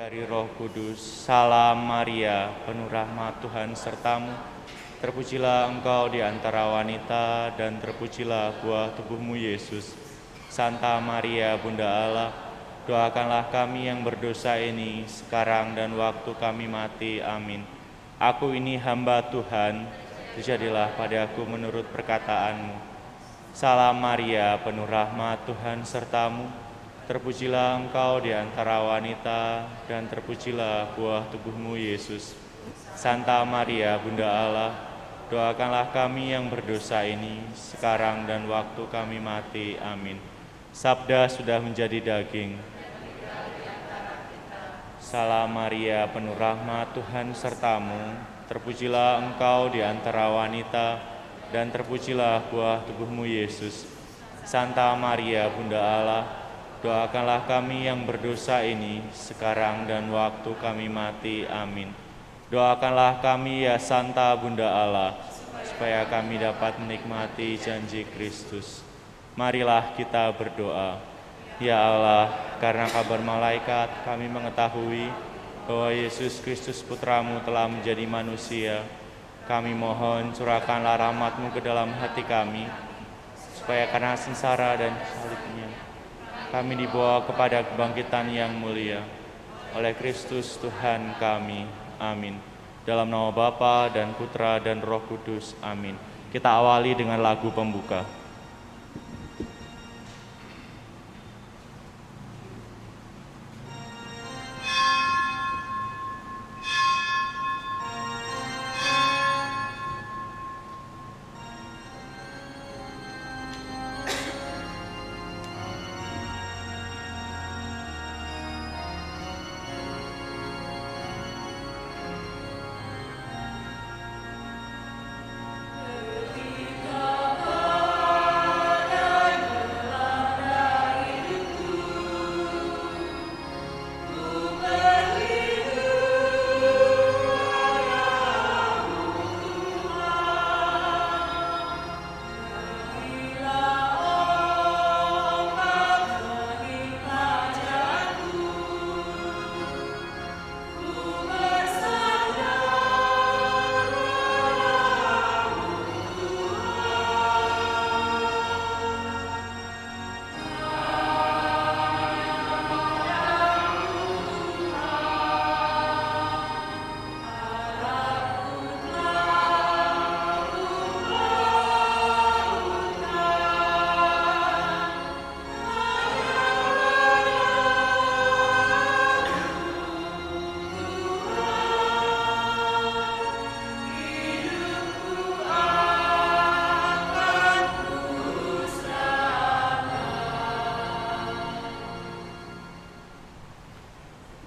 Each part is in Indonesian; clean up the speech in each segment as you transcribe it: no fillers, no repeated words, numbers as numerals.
dari Roh Kudus. Salam Maria, penuh rahmat Tuhan sertamu. Terpujilah engkau di antara wanita, dan terpujilah buah tubuhmu Yesus. Santa Maria, Bunda Allah, doakanlah kami yang berdosa ini, sekarang dan waktu kami mati. Amin. Aku ini hamba Tuhan, terjadilah padaku menurut perkataanmu. Salam Maria, penuh rahmat Tuhan sertamu. Terpujilah engkau di antara wanita, dan terpujilah buah tubuhmu Yesus. Santa Maria, Bunda Allah, doakanlah kami yang berdosa ini, sekarang dan waktu kami mati. Amin. Sabda sudah menjadi daging. Salam Maria, penuh rahmat Tuhan sertamu. Terpujilah engkau di antara wanita, dan terpujilah buah tubuhmu Yesus. Santa Maria, Bunda Allah, doakanlah kami yang berdosa ini, sekarang dan waktu kami mati. Amin. Doakanlah kami ya Santa Bunda Allah, supaya kami dapat menikmati janji Kristus. Marilah kita berdoa. Ya Allah, karena kabar malaikat kami mengetahui bahwa Yesus Kristus Putramu telah menjadi manusia. Kami mohon curahkanlah rahmat-Mu ke dalam hati kami, supaya karena sengsara dan salibnya kami dibawa kepada kebangkitan yang mulia. Oleh Kristus Tuhan kami. Amin. Dalam nama Bapa dan Putra dan Roh Kudus. Amin. Kita awali dengan lagu pembuka.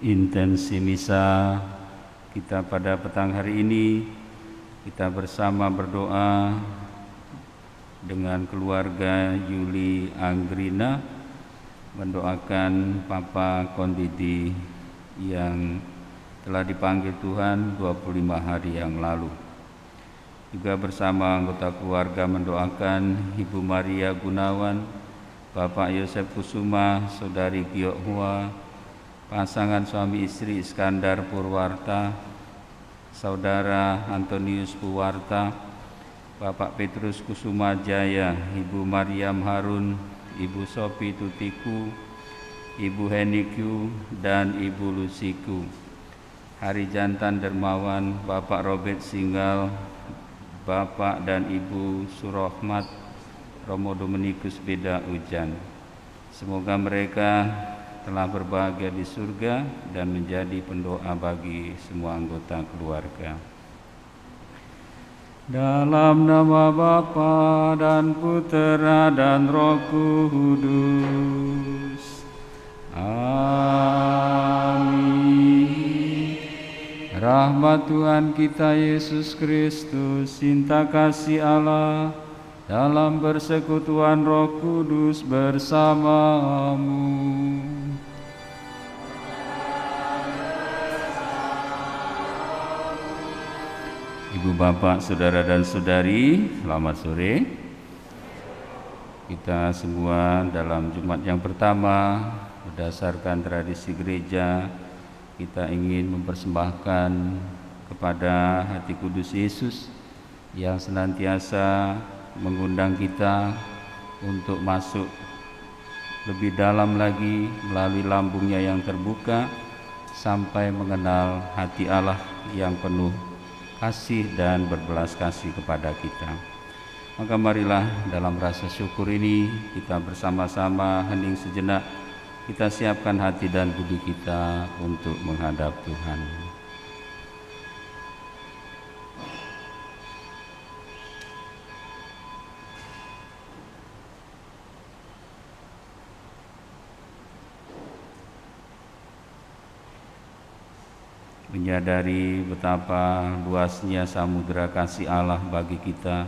Intensi misa kita pada petang hari ini, kita bersama berdoa dengan keluarga Yuli Anggrina, mendoakan Papa Kondidi yang telah dipanggil Tuhan 25 hari yang lalu. Juga bersama anggota keluarga mendoakan Ibu Maria Gunawan, Bapak Yosef Kusuma, Saudari Biok Hua, pasangan suami istri Iskandar Purwarta, Saudara Antonius Purwarta, Bapak Petrus Kusuma Jaya, Ibu Mariam Harun, Ibu Sopi Tutiku, Ibu Henikyu, dan Ibu Lusiku. Hari Jantan Dermawan, Bapak Robert Singgal, Bapak dan Ibu Surohmat, Romo Dominikus Beda Ujan. Semoga mereka telah berbahagia di surga dan menjadi pendoa bagi semua anggota keluarga. Dalam nama Bapa dan Putera dan Roh Kudus. Amin. Rahmat Tuhan kita Yesus Kristus, cinta kasih Allah, dalam persekutuan Roh Kudus bersamamu. Ibu, Bapak, Saudara dan Saudari, selamat sore. Kita semua dalam Jumat yang pertama berdasarkan tradisi gereja kita ingin mempersembahkan kepada hati kudus Yesus yang senantiasa mengundang kita untuk masuk lebih dalam lagi melalui lambungnya yang terbuka sampai mengenal hati Allah yang penuh kasih dan berbelas kasih kepada kita. Maka marilah dalam rasa syukur ini kita bersama-sama hening sejenak, kita siapkan hati dan budi kita untuk menghadap Tuhan. Menyadari betapa luasnya samudera kasih Allah bagi kita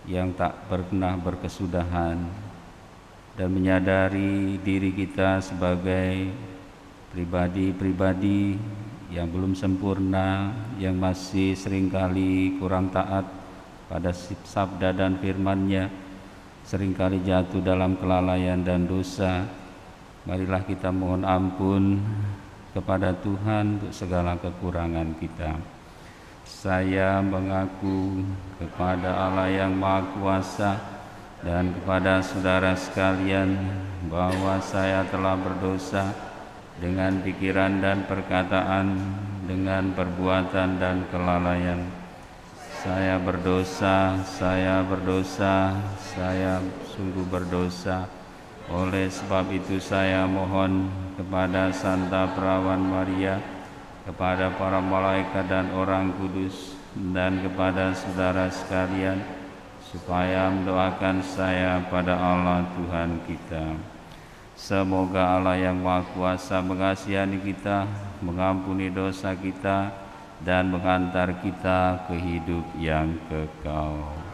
yang tak pernah berkesudahan, dan menyadari diri kita sebagai pribadi-pribadi yang belum sempurna, yang masih seringkali kurang taat pada sabda dan firman-Nya, seringkali jatuh dalam kelalaian dan dosa. Marilah kita mohon ampun kepada Tuhan untuk segala kekurangan kita. Saya mengaku kepada Allah yang Maha Kuasa dan kepada saudara sekalian bahwa saya telah berdosa dengan pikiran dan perkataan, dengan perbuatan dan kelalaian. Saya berdosa, saya sungguh berdosa. Oleh sebab itu saya mohon kepada Santa Perawan Maria, kepada para malaikat dan orang kudus, dan kepada saudara sekalian, supaya mendoakan saya pada Allah Tuhan kita. Semoga Allah yang Maha Kuasa mengasihani kita, mengampuni dosa kita, dan mengantar kita ke hidup yang kekal.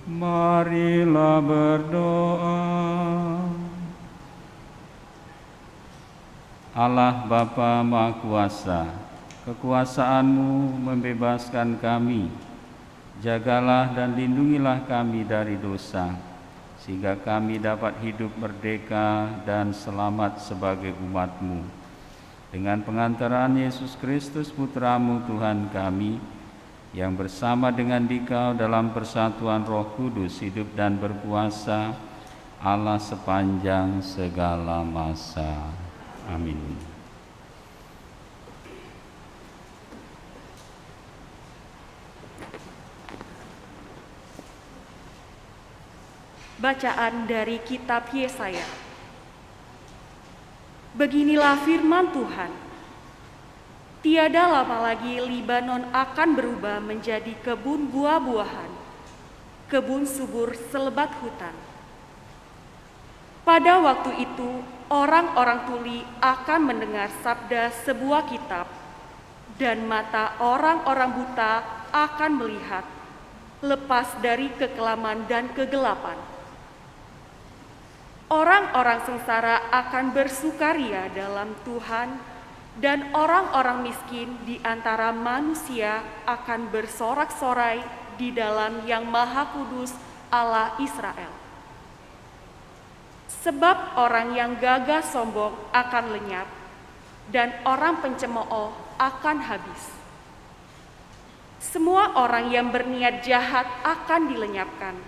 Marilah berdoa. Allah Bapa Maha Kuasa, kekuasaan-Mu membebaskan kami. Jagalah dan lindungilah kami dari dosa, sehingga kami dapat hidup merdeka dan selamat sebagai umat-Mu. Dengan pengantaran Yesus Kristus Putra-Mu Tuhan kami, yang bersama dengan Dikau dalam persatuan Roh Kudus hidup dan berkuasa, Allah sepanjang segala masa. Amin. Bacaan dari Kitab Yesaya. Beginilah firman Tuhan. Tiada lama lagi Libanon akan berubah menjadi kebun buah-buahan, kebun subur selebat hutan. Pada waktu itu, orang-orang tuli akan mendengar sabda sebuah kitab, dan mata orang-orang buta akan melihat, lepas dari kekelaman dan kegelapan. Orang-orang sengsara akan bersukaria dalam Tuhan, dan orang-orang miskin di antara manusia akan bersorak-sorai di dalam Yang Maha Kudus Allah Israel. Sebab orang yang gagah sombong akan lenyap, dan orang pencemooh akan habis. Semua orang yang berniat jahat akan dilenyapkan,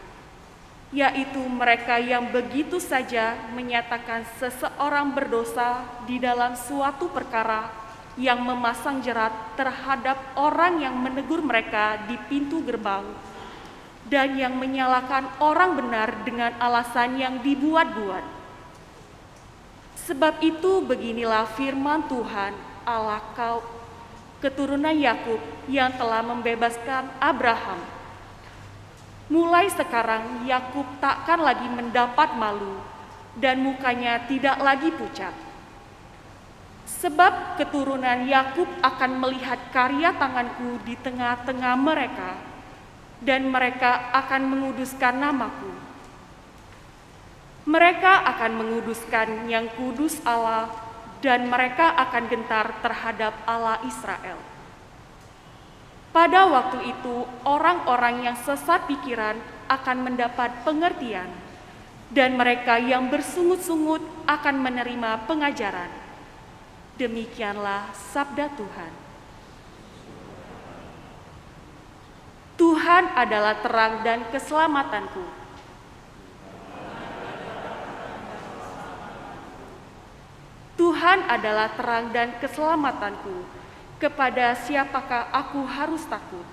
yaitu mereka yang begitu saja menyatakan seseorang berdosa di dalam suatu perkara yang memasang jerat terhadap orang yang menegur mereka di pintu gerbang, dan yang menyalahkan orang benar dengan alasan yang dibuat-buat. Sebab itu beginilah firman Tuhan Allah keturunan Yakub yang telah membebaskan Abraham. Mulai sekarang Yakub takkan lagi mendapat malu, dan mukanya tidak lagi pucat. Sebab keturunan Yakub akan melihat karya tanganku di tengah-tengah mereka, dan mereka akan menguduskan namaku. Mereka akan menguduskan yang kudus Allah, dan mereka akan gentar terhadap Allah Israel. Pada waktu itu, orang-orang yang sesat pikiran akan mendapat pengertian, dan mereka yang bersungut-sungut akan menerima pengajaran. Demikianlah sabda Tuhan. Tuhan adalah terang dan keselamatanku. Tuhan adalah terang dan keselamatanku. Kepada siapakah aku harus takut?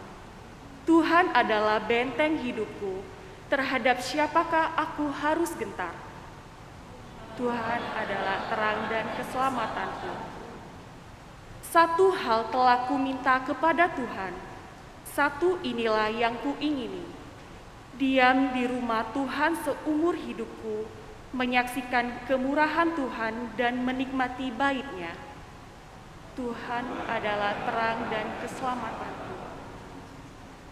Tuhan adalah benteng hidupku. Terhadap siapakah aku harus gentar? Tuhan adalah terang dan keselamatanku. Satu hal telah kuminta kepada Tuhan, satu inilah yang kuingini: diam di rumah Tuhan seumur hidupku, menyaksikan kemurahan Tuhan dan menikmati bait-Nya. Tuhan adalah terang dan keselamatanku.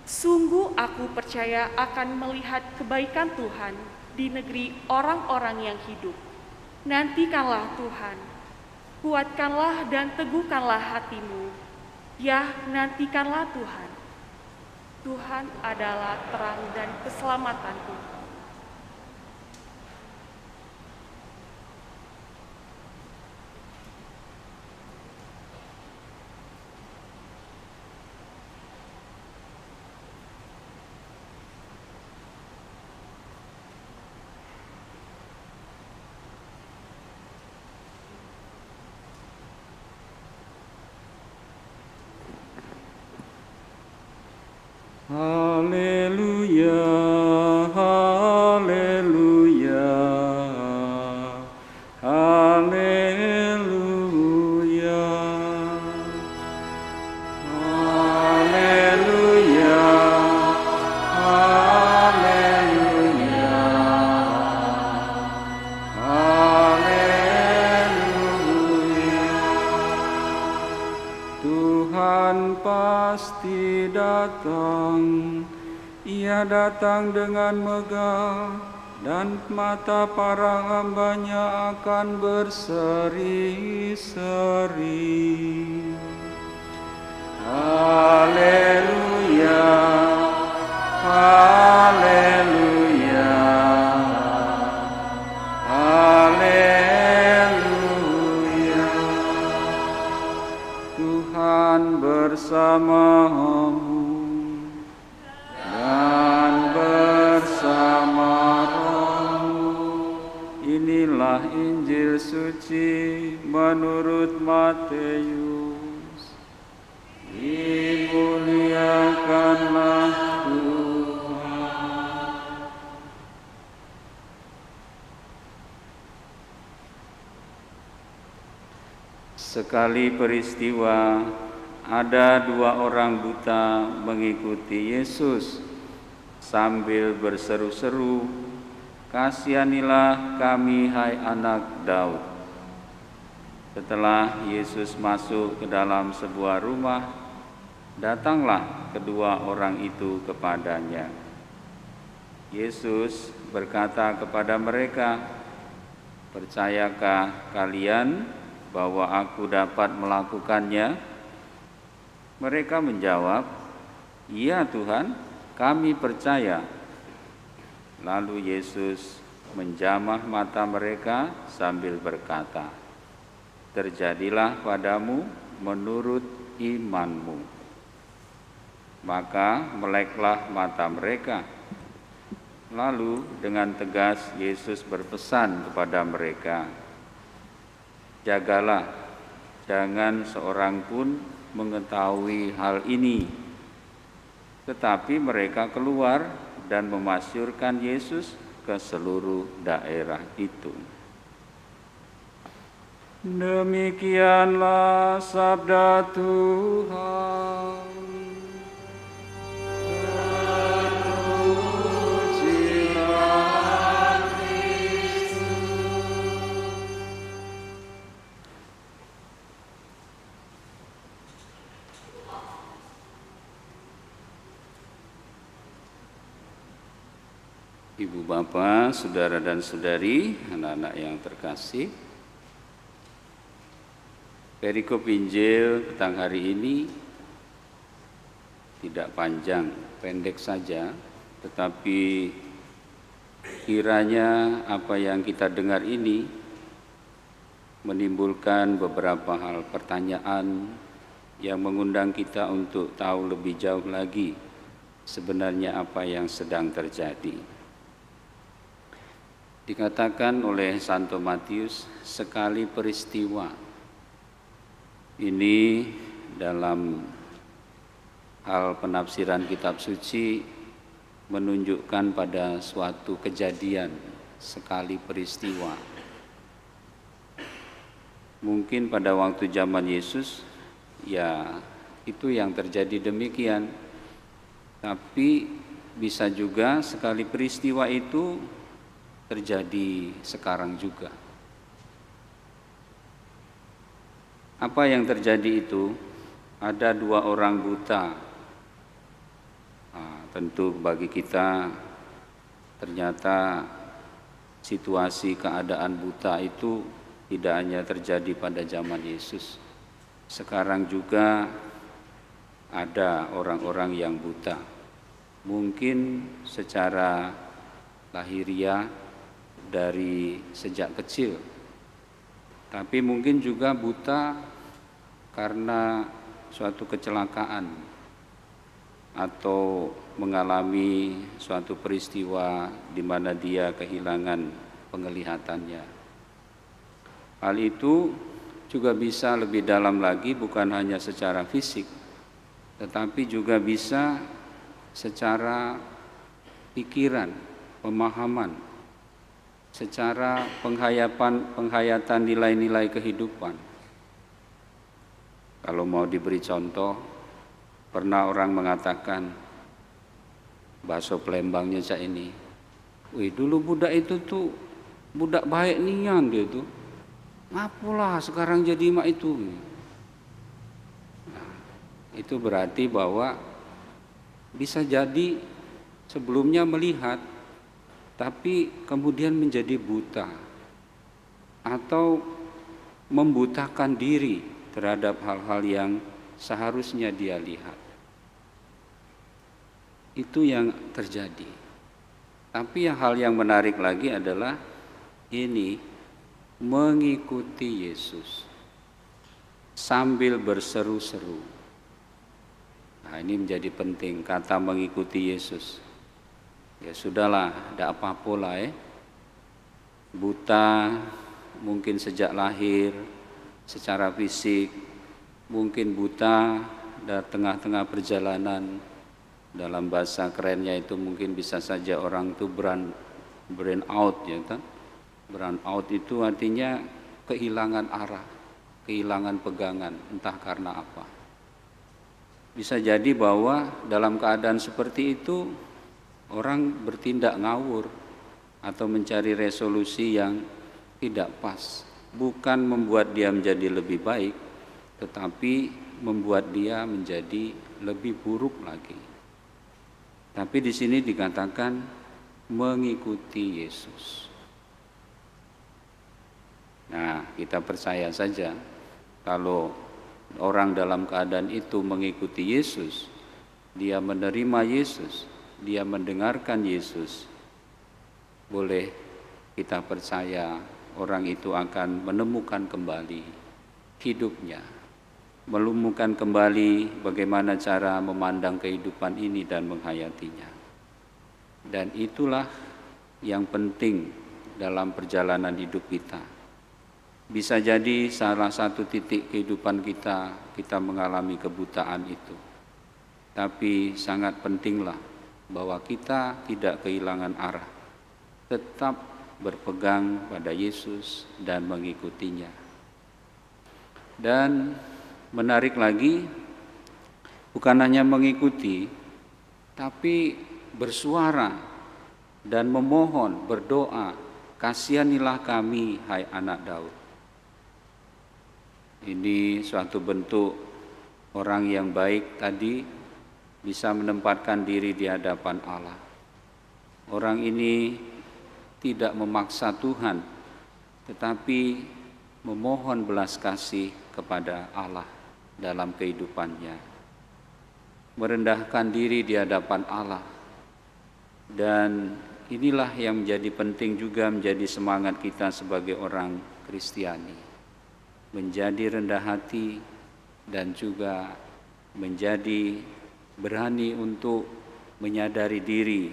Sungguh aku percaya akan melihat kebaikan Tuhan di negeri orang-orang yang hidup. Nantikanlah Tuhan, kuatkanlah dan teguhkanlah hatimu. Ya, nantikanlah Tuhan. Tuhan adalah terang dan keselamatanku. Haleluya, haleluya, haleluya, haleluya, haleluya, haleluya. Tuhan pasti datang, Ia datang dengan megah, dan mata para hamba-Nya akan berseri-seri. Haleluya, haleluya, haleluya. Tuhan bersamamu dan bersama rohmu. Inilah Injil suci menurut Matius. Dimuliakanlah Tuhan. Sekali peristiwa, ada dua orang buta mengikuti Yesus sambil berseru-seru, "Kasihanilah kami, hai Anak Daud." Setelah Yesus masuk ke dalam sebuah rumah, datanglah kedua orang itu kepadanya. Yesus berkata kepada mereka, "Percayakah kalian bahwa aku dapat melakukannya?" Mereka menjawab, "Iya Tuhan, kami percaya." Lalu Yesus menjamah mata mereka sambil berkata, "Terjadilah padamu menurut imanmu." Maka meleklah mata mereka. Lalu dengan tegas Yesus berpesan kepada mereka, "Jagalah, jangan seorang pun mengetahui hal ini." Tetapi mereka keluar dan memasyurkan Yesus ke seluruh daerah itu. Demikianlah sabda Tuhan. Ibu bapak, saudara dan saudari, anak-anak yang terkasih, perikop Injil petang hari ini tidak panjang, pendek saja, tetapi kiranya apa yang kita dengar ini menimbulkan beberapa hal pertanyaan yang mengundang kita untuk tahu lebih jauh lagi sebenarnya apa yang sedang terjadi. Dikatakan oleh Santo Matius, sekali peristiwa. Ini dalam hal penafsiran kitab suci menunjukkan pada suatu kejadian, sekali peristiwa. Mungkin pada waktu zaman Yesus, ya itu yang terjadi demikian. Tapi bisa juga sekali peristiwa itu terjadi sekarang juga. Apa yang terjadi itu? Ada dua orang buta. Tentu bagi kita ternyata situasi keadaan buta itu tidak hanya terjadi pada zaman Yesus. Sekarang juga ada orang-orang yang buta. Mungkin secara lahiriah dari sejak kecil, tapi mungkin juga buta karena suatu kecelakaan atau mengalami suatu peristiwa di mana dia kehilangan penglihatannya. Hal itu juga bisa lebih dalam lagi, bukan hanya secara fisik, tetapi juga bisa secara pikiran, pemahaman, secara penghayatan nilai-nilai kehidupan. Kalau mau diberi contoh, pernah orang mengatakan, bakso Palembangnya cak ini, "Wih, dulu budak itu tuh budak baik nian dia tuh. Ngapalah sekarang jadi mak itu?" Nah, itu berarti bahwa bisa jadi sebelumnya melihat, tapi kemudian menjadi buta atau membutakan diri terhadap hal-hal yang seharusnya dia lihat. Itu yang terjadi. Tapi hal yang menarik lagi adalah ini mengikuti Yesus sambil berseru-seru. Nah, ini menjadi penting, kata mengikuti Yesus. Ya sudahlah, tidak apa-apa lah buta mungkin sejak lahir secara fisik, mungkin buta dari tengah-tengah perjalanan. Dalam bahasa kerennya itu mungkin bisa saja orang itu brain out, ya kan? Brain out itu artinya kehilangan arah, kehilangan pegangan, entah karena apa. Bisa jadi bahwa dalam keadaan seperti itu orang bertindak ngawur atau mencari resolusi yang tidak pas bukan membuat dia menjadi lebih baik, tetapi membuat dia menjadi lebih buruk lagi. Tapi di sini dikatakan mengikuti Yesus. Nah, kita percaya saja kalau orang dalam keadaan itu mengikuti Yesus, dia menerima Yesus, dia mendengarkan Yesus, boleh kita percaya orang itu akan menemukan kembali hidupnya, menemukan kembali bagaimana cara memandang kehidupan ini dan menghayatinya. Dan itulah yang penting dalam perjalanan hidup kita. Bisa jadi salah satu titik kehidupan kita mengalami kebutaan itu. Tapi sangat pentinglah bahwa kita tidak kehilangan arah, tetap berpegang pada Yesus dan mengikutinya. Dan menarik lagi, bukan hanya mengikuti, tapi bersuara dan memohon, berdoa, kasihanilah kami, hai anak Daud. Ini suatu bentuk orang yang baik tadi bisa menempatkan diri di hadapan Allah. Orang ini tidak memaksa Tuhan, tetapi memohon belas kasih kepada Allah dalam kehidupannya. Merendahkan diri di hadapan Allah. Dan inilah yang menjadi penting juga menjadi semangat kita sebagai orang Kristiani. Menjadi rendah hati dan juga menjadi berani untuk menyadari diri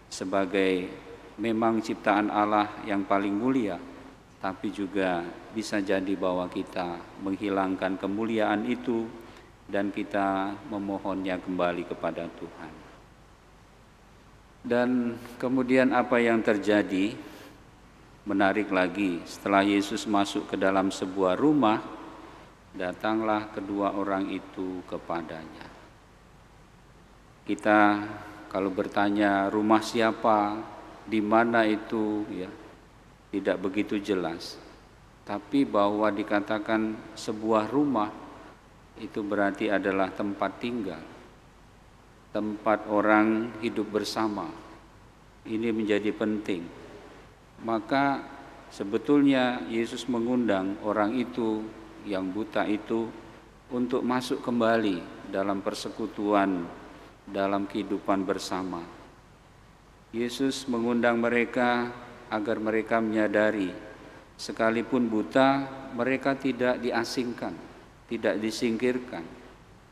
sebagai memang ciptaan Allah yang paling mulia, tapi juga bisa jadi bahwa kita menghilangkan kemuliaan itu dan kita memohonnya kembali kepada Tuhan. Dan kemudian apa yang terjadi? Menarik lagi, setelah Yesus masuk ke dalam sebuah rumah, datanglah kedua orang itu kepadanya. Kita kalau bertanya rumah siapa, di mana itu, ya tidak begitu jelas. Tapi bahwa dikatakan sebuah rumah itu berarti adalah tempat tinggal, tempat orang hidup bersama. Ini menjadi penting. Maka sebetulnya Yesus mengundang orang itu yang buta itu untuk masuk kembali dalam persekutuan, dalam kehidupan bersama. Yesus mengundang mereka agar mereka menyadari sekalipun buta, mereka tidak diasingkan, tidak disingkirkan,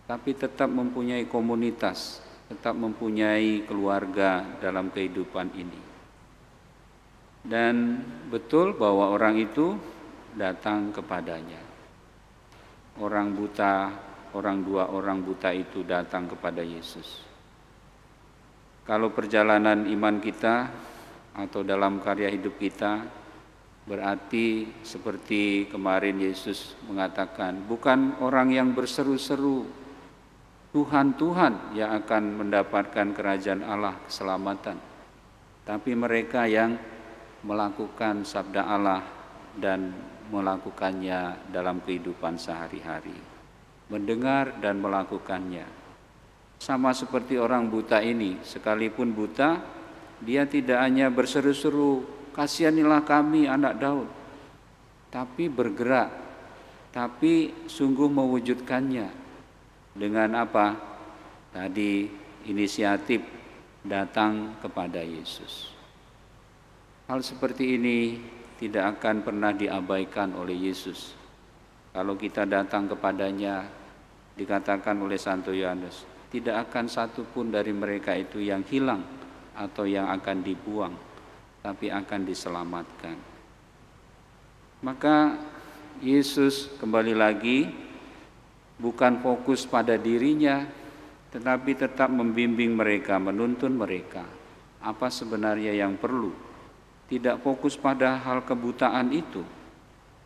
tapi tetap mempunyai komunitas, tetap mempunyai keluarga dalam kehidupan ini. Dan betul bahwa orang itu datang kepadanya. Dua orang buta itu datang kepada Yesus. Kalau perjalanan iman kita atau dalam karya hidup kita, berarti seperti kemarin Yesus mengatakan, bukan orang yang berseru-seru, Tuhan, Tuhan yang akan mendapatkan kerajaan Allah keselamatan. Tapi mereka yang melakukan sabda Allah dan melakukannya dalam kehidupan sehari-hari, mendengar dan melakukannya. Sama seperti orang buta ini, sekalipun buta, dia tidak hanya berseru-seru, kasihanilah kami anak Daud, tapi bergerak, tapi sungguh mewujudkannya. Dengan apa? Tadi inisiatif datang kepada Yesus. Hal seperti ini tidak akan pernah diabaikan oleh Yesus. Kalau kita datang kepadanya, dikatakan oleh Santo Yohanes, tidak akan satu pun dari mereka itu yang hilang atau yang akan dibuang, tapi akan diselamatkan. Maka Yesus kembali lagi bukan fokus pada dirinya, tetapi tetap membimbing mereka, menuntun mereka apa sebenarnya yang perlu. Tidak fokus pada hal kebutaan itu,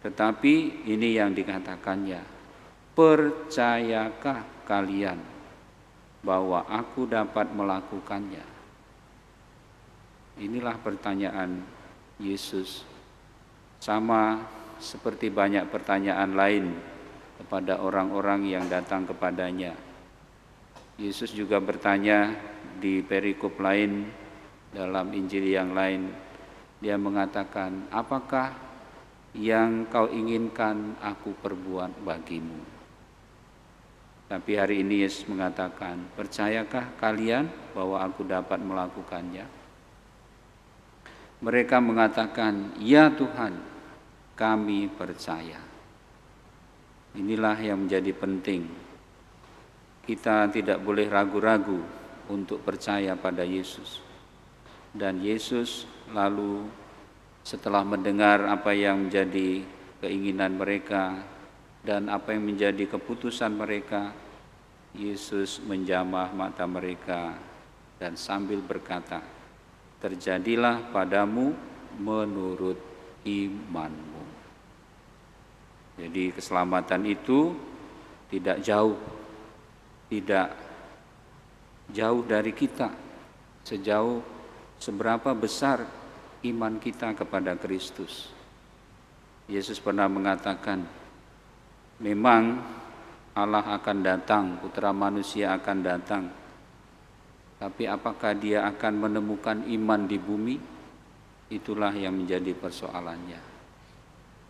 tetapi ini yang dikatakannya, percayakah kalian bahwa aku dapat melakukannya? Inilah pertanyaan Yesus. Sama seperti banyak pertanyaan lain kepada orang-orang yang datang kepadanya. Yesus juga bertanya di perikop lain dalam Injil yang lain. Dia mengatakan, apakah yang kau inginkan aku perbuat bagimu? Tapi hari ini Yesus mengatakan, percayakah kalian bahwa aku dapat melakukannya? Mereka mengatakan, ya Tuhan, kami percaya. Inilah yang menjadi penting. Kita tidak boleh ragu-ragu untuk percaya pada Yesus. Dan Yesus lalu setelah mendengar apa yang menjadi keinginan mereka dan apa yang menjadi keputusan mereka, Yesus menjamah mata mereka dan sambil berkata, terjadilah padamu menurut imanmu. Jadi keselamatan itu tidak jauh dari kita, sejauh seberapa besar iman kita kepada Kristus. Yesus pernah mengatakan, memang Allah akan datang, Putra Manusia akan datang, tapi apakah dia akan menemukan iman di bumi? Itulah yang menjadi persoalannya.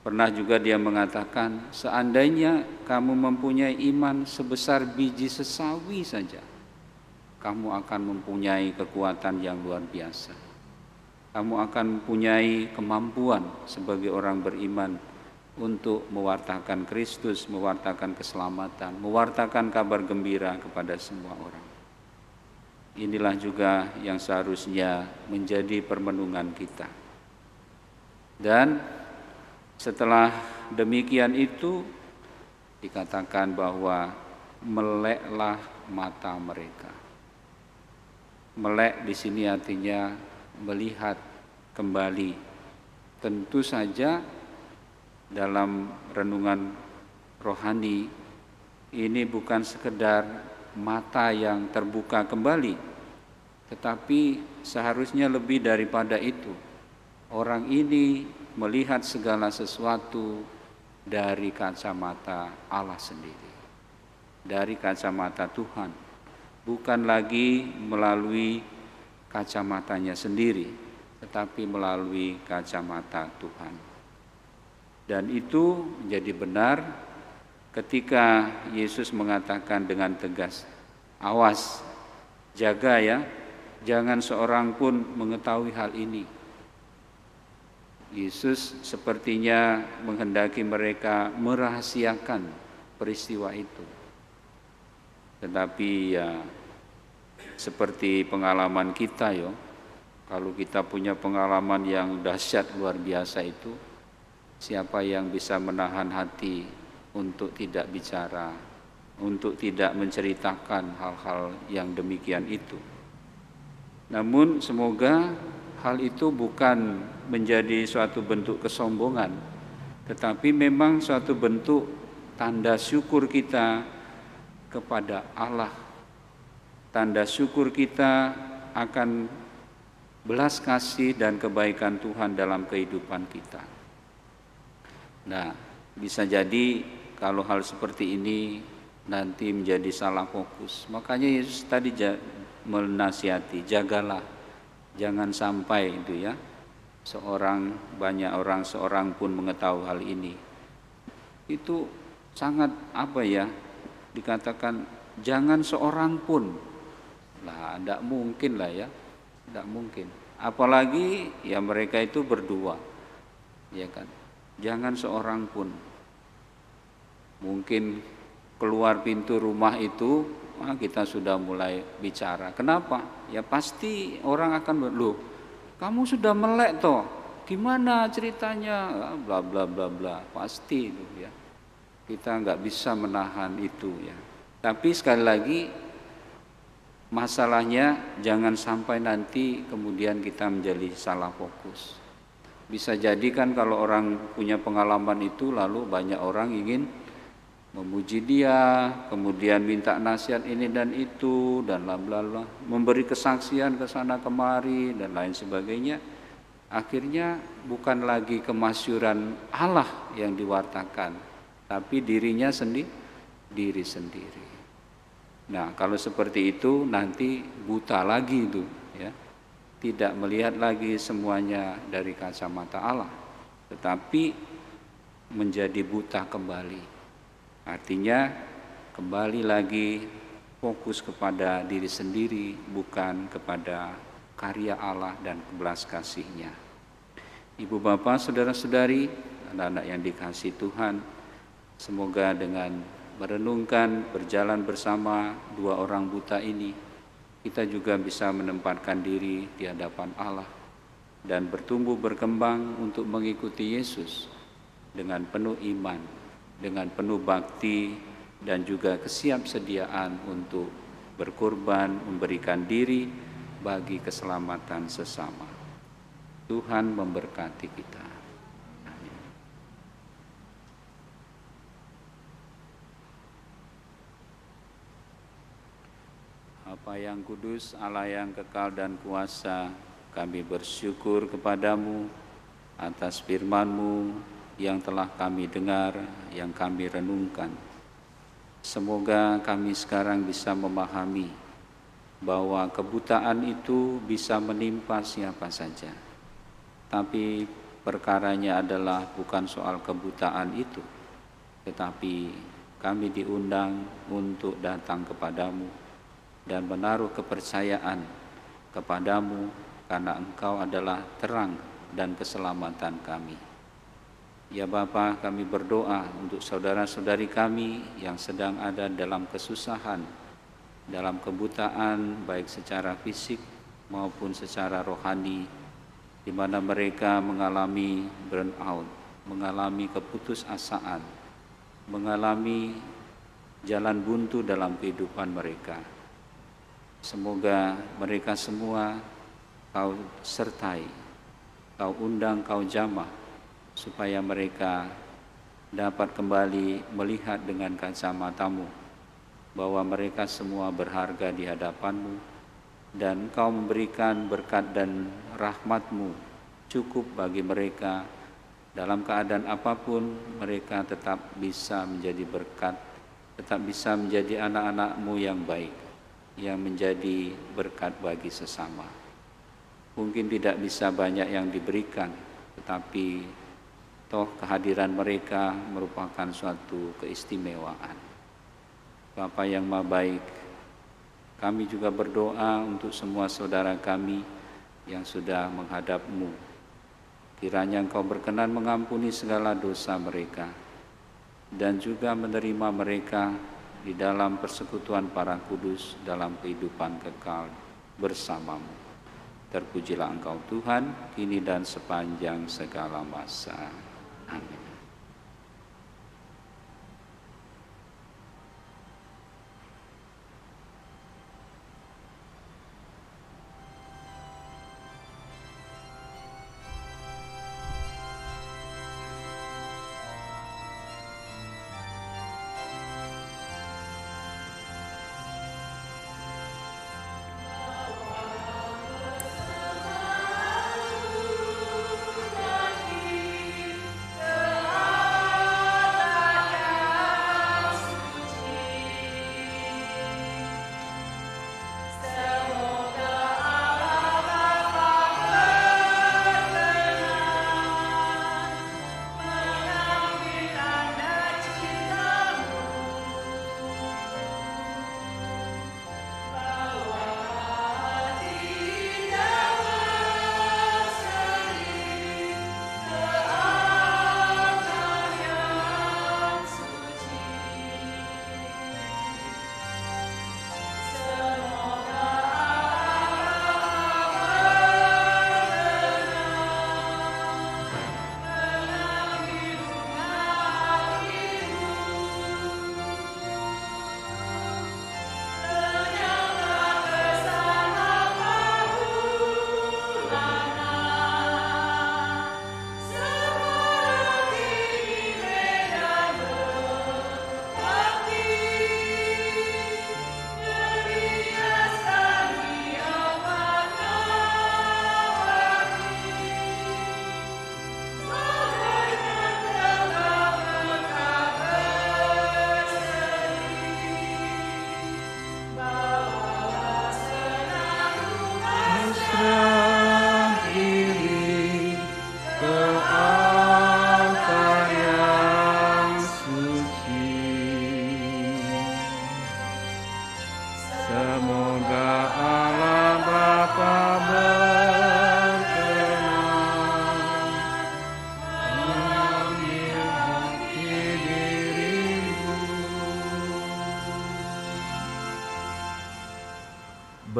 Pernah juga dia mengatakan, seandainya kamu mempunyai iman sebesar biji sesawi saja, kamu akan mempunyai kekuatan yang luar biasa. Kamu akan mempunyai kemampuan sebagai orang beriman untuk mewartakan Kristus, mewartakan keselamatan, mewartakan kabar gembira kepada semua orang. Inilah juga yang seharusnya menjadi permenungan kita. Dan setelah demikian itu dikatakan bahwa meleklah mata mereka. Melek di sini artinya melihat kembali. Tentu saja dalam renungan rohani ini bukan sekedar mata yang terbuka kembali, tetapi seharusnya lebih daripada itu. Orang ini melihat segala sesuatu dari kacamata Allah sendiri, dari kacamata Tuhan, bukan lagi melalui kacamatanya sendiri, tetapi melalui kacamata Tuhan. Dan itu menjadi benar ketika Yesus mengatakan dengan tegas, awas, jaga ya, jangan seorang pun mengetahui hal ini. Yesus sepertinya menghendaki mereka merahasiakan peristiwa itu. Tetapi ya seperti pengalaman kita yo, kalau kita punya pengalaman yang dahsyat luar biasa itu, siapa yang bisa menahan hati untuk tidak bicara, untuk tidak menceritakan hal-hal yang demikian itu. Namun semoga hal itu bukan menjadi suatu bentuk kesombongan, tetapi memang suatu bentuk tanda syukur kita kepada Allah, tanda syukur kita akan belas kasih dan kebaikan Tuhan dalam kehidupan kita. Nah, bisa jadi kalau hal seperti ini nanti menjadi salah fokus. Makanya Yesus tadi menasihati, jagalah, jangan sampai itu ya, banyak orang seorang pun mengetahui hal ini. Itu sangat dikatakan jangan seorang pun. Lah, tidak mungkin lah ya, tidak mungkin. Apalagi ya mereka itu berdua, ya kan. Jangan seorang pun. Mungkin keluar pintu rumah itu kita sudah mulai bicara. Kenapa? Ya pasti orang akan loh, kamu sudah melek toh, gimana ceritanya? Bla bla bla bla. Pasti itu ya. Kita nggak bisa menahan itu ya. Tapi sekali lagi masalahnya jangan sampai nanti kemudian kita menjadi salah fokus. Bisa jadi kan kalau orang punya pengalaman itu lalu banyak orang ingin memuji dia, kemudian minta nasihat ini dan itu dan bla bla bla, memberi kesaksian ke sana kemari dan lain sebagainya. akhirnya bukan lagi kemasyuran Allah yang diwartakan, tapi diri sendiri. Nah, kalau seperti itu nanti buta lagi itu, ya. Tidak melihat lagi semuanya dari kacamata Allah, tetapi menjadi buta kembali. Artinya kembali lagi fokus kepada diri sendiri, bukan kepada karya Allah dan belas kasih-Nya. Ibu bapak, saudara-saudari, anak-anak yang dikasihi Tuhan, semoga dengan merenungkan berjalan bersama dua orang buta ini, kita juga bisa menempatkan diri di hadapan Allah dan bertumbuh berkembang untuk mengikuti Yesus dengan penuh iman, dengan penuh bakti, dan juga kesiapsediaan untuk berkorban, memberikan diri bagi keselamatan sesama. Tuhan memberkati kita. Amin. Bapa yang kudus, Allah yang kekal dan kuasa, kami bersyukur kepadamu atas firman-Mu yang telah kami dengar, yang kami renungkan. Semoga kami sekarang bisa memahami bahwa kebutaan itu bisa menimpa siapa saja. Tapi perkaranya adalah bukan soal kebutaan itu, tetapi kami diundang untuk datang kepadamu dan menaruh kepercayaan kepadamu karena Engkau adalah terang dan keselamatan kami. Ya Bapa, kami berdoa untuk saudara-saudari kami yang sedang ada dalam kesusahan, dalam kebutaan baik secara fisik maupun secara rohani, di mana mereka mengalami burnout, mengalami keputusasaan, mengalami jalan buntu dalam kehidupan mereka. Semoga mereka semua Kau sertai, Kau undang, Kau jamah, supaya mereka dapat kembali melihat dengan kacamata-Mu bahwa mereka semua berharga di hadapan-Mu, dan Kau memberikan berkat dan rahmat-Mu cukup bagi mereka. Dalam keadaan apapun mereka tetap bisa menjadi berkat, tetap bisa menjadi anak-anak-Mu yang baik, yang menjadi berkat bagi sesama. Mungkin tidak bisa banyak yang diberikan, tetapi toh kehadiran mereka merupakan suatu keistimewaan. Bapa yang Maha Baik, kami juga berdoa untuk semua saudara kami yang sudah menghadap-Mu. Kiranya Engkau berkenan mengampuni segala dosa mereka dan juga menerima mereka di dalam persekutuan para kudus dalam kehidupan kekal bersama-Mu. Terpujilah Engkau Tuhan, kini dan sepanjang segala masa. Amin.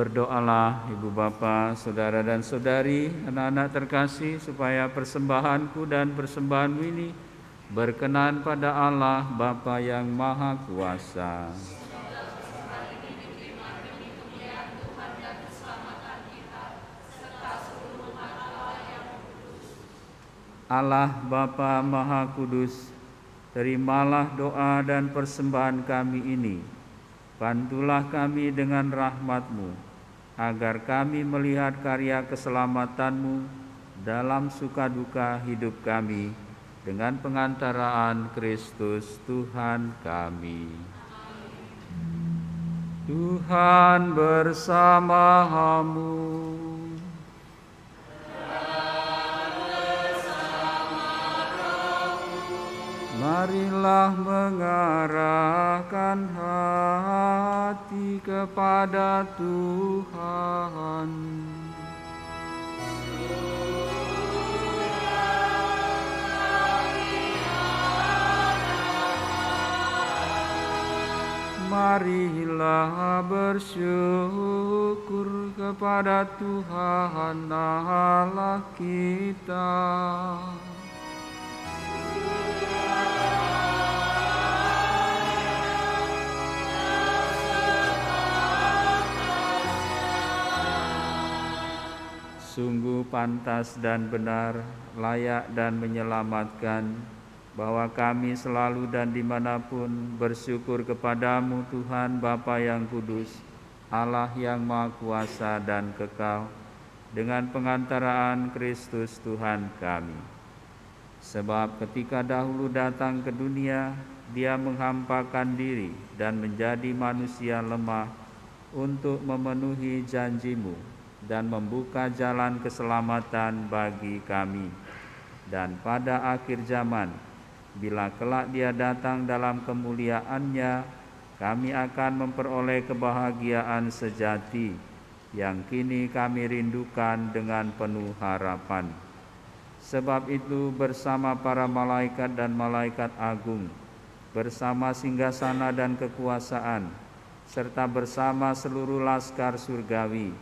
Berdoalah Ibu Bapa, Saudara dan Saudari, anak-anak terkasih, supaya persembahanku dan persembahanmu ini berkenan pada Allah Bapa yang Maha Kuasa. Allah Bapa Maha Kudus, terimalah doa dan persembahan kami ini. Bantulah kami dengan rahmat-Mu, agar kami melihat karya keselamatan-Mu dalam suka duka hidup kami, dengan pengantaraan Kristus Tuhan kami. Tuhan bersama-Mu. Marilah mengarahkan hati kepada Tuhan. Marilah bersyukur kepada Tuhan Allah kita. Sungguh pantas dan benar, layak dan menyelamatkan, bahwa kami selalu dan dimanapun bersyukur kepadamu Tuhan Bapa yang kudus, Allah yang Maha Kuasa dan kekal, dengan pengantaraan Kristus Tuhan kami. Sebab ketika dahulu datang ke dunia, Dia menghampakan diri dan menjadi manusia lemah untuk memenuhi janji-Mu dan membuka jalan keselamatan bagi kami. Dan pada akhir zaman, bila kelak Dia datang dalam kemuliaan-Nya, kami akan memperoleh kebahagiaan sejati yang kini kami rindukan dengan penuh harapan. Sebab itu bersama para malaikat dan malaikat agung, bersama singgasana dan kekuasaan, serta bersama seluruh laskar surgawi,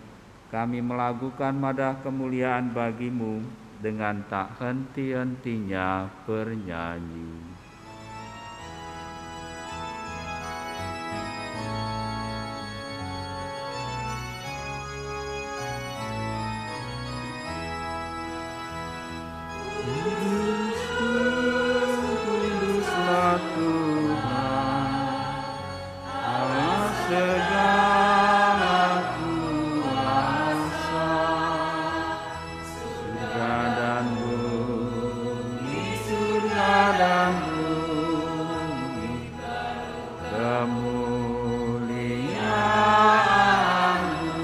kami melakukan madah kemuliaan bagi-Mu dengan tak henti-hentinya bernyanyi. Kuduslah Tuhan, Allah segala kuasa, surga dan bumi, kemuliaan-Mu.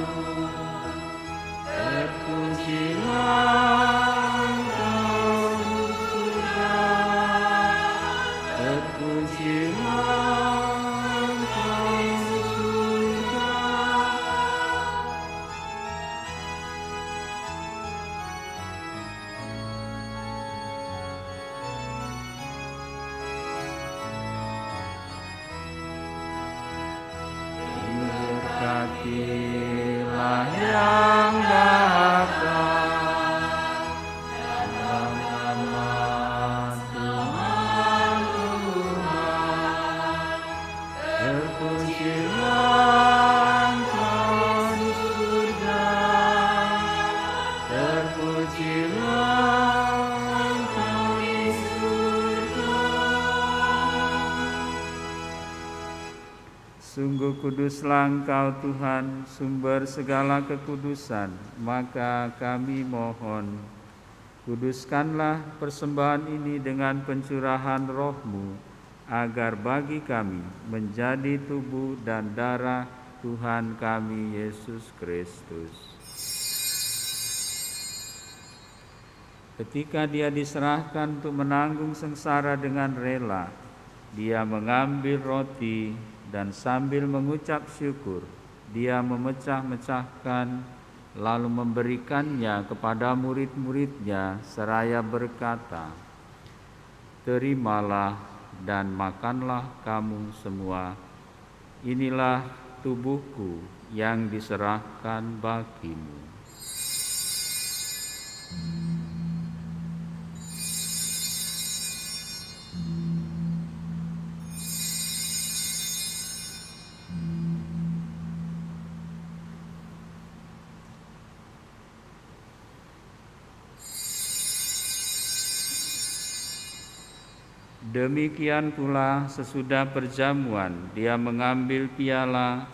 Terpujilah Engkau di surga, terpujilah Engkau di surga. Berkatilah yang datang dalam nama Tuhan Tuhan. Terpujilah Engkau di surga, terpujilah Engkau di surga. Sungguh kuduslah Engkau Tuhan, sumber segala kekudusan, maka kami mohon, kuduskanlah persembahan ini dengan pencurahan Roh-Mu, agar bagi kami menjadi tubuh dan darah Tuhan kami Yesus Kristus. Ketika Dia diserahkan untuk menanggung sengsara dengan rela, Dia mengambil roti dan sambil mengucap syukur, Dia memecah-mecahkan, lalu memberikannya kepada murid-murid-Nya seraya berkata, "Terimalah dan makanlah kamu semua. Inilah tubuhku yang diserahkan bagimu. Demikian pula sesudah perjamuan dia mengambil piala,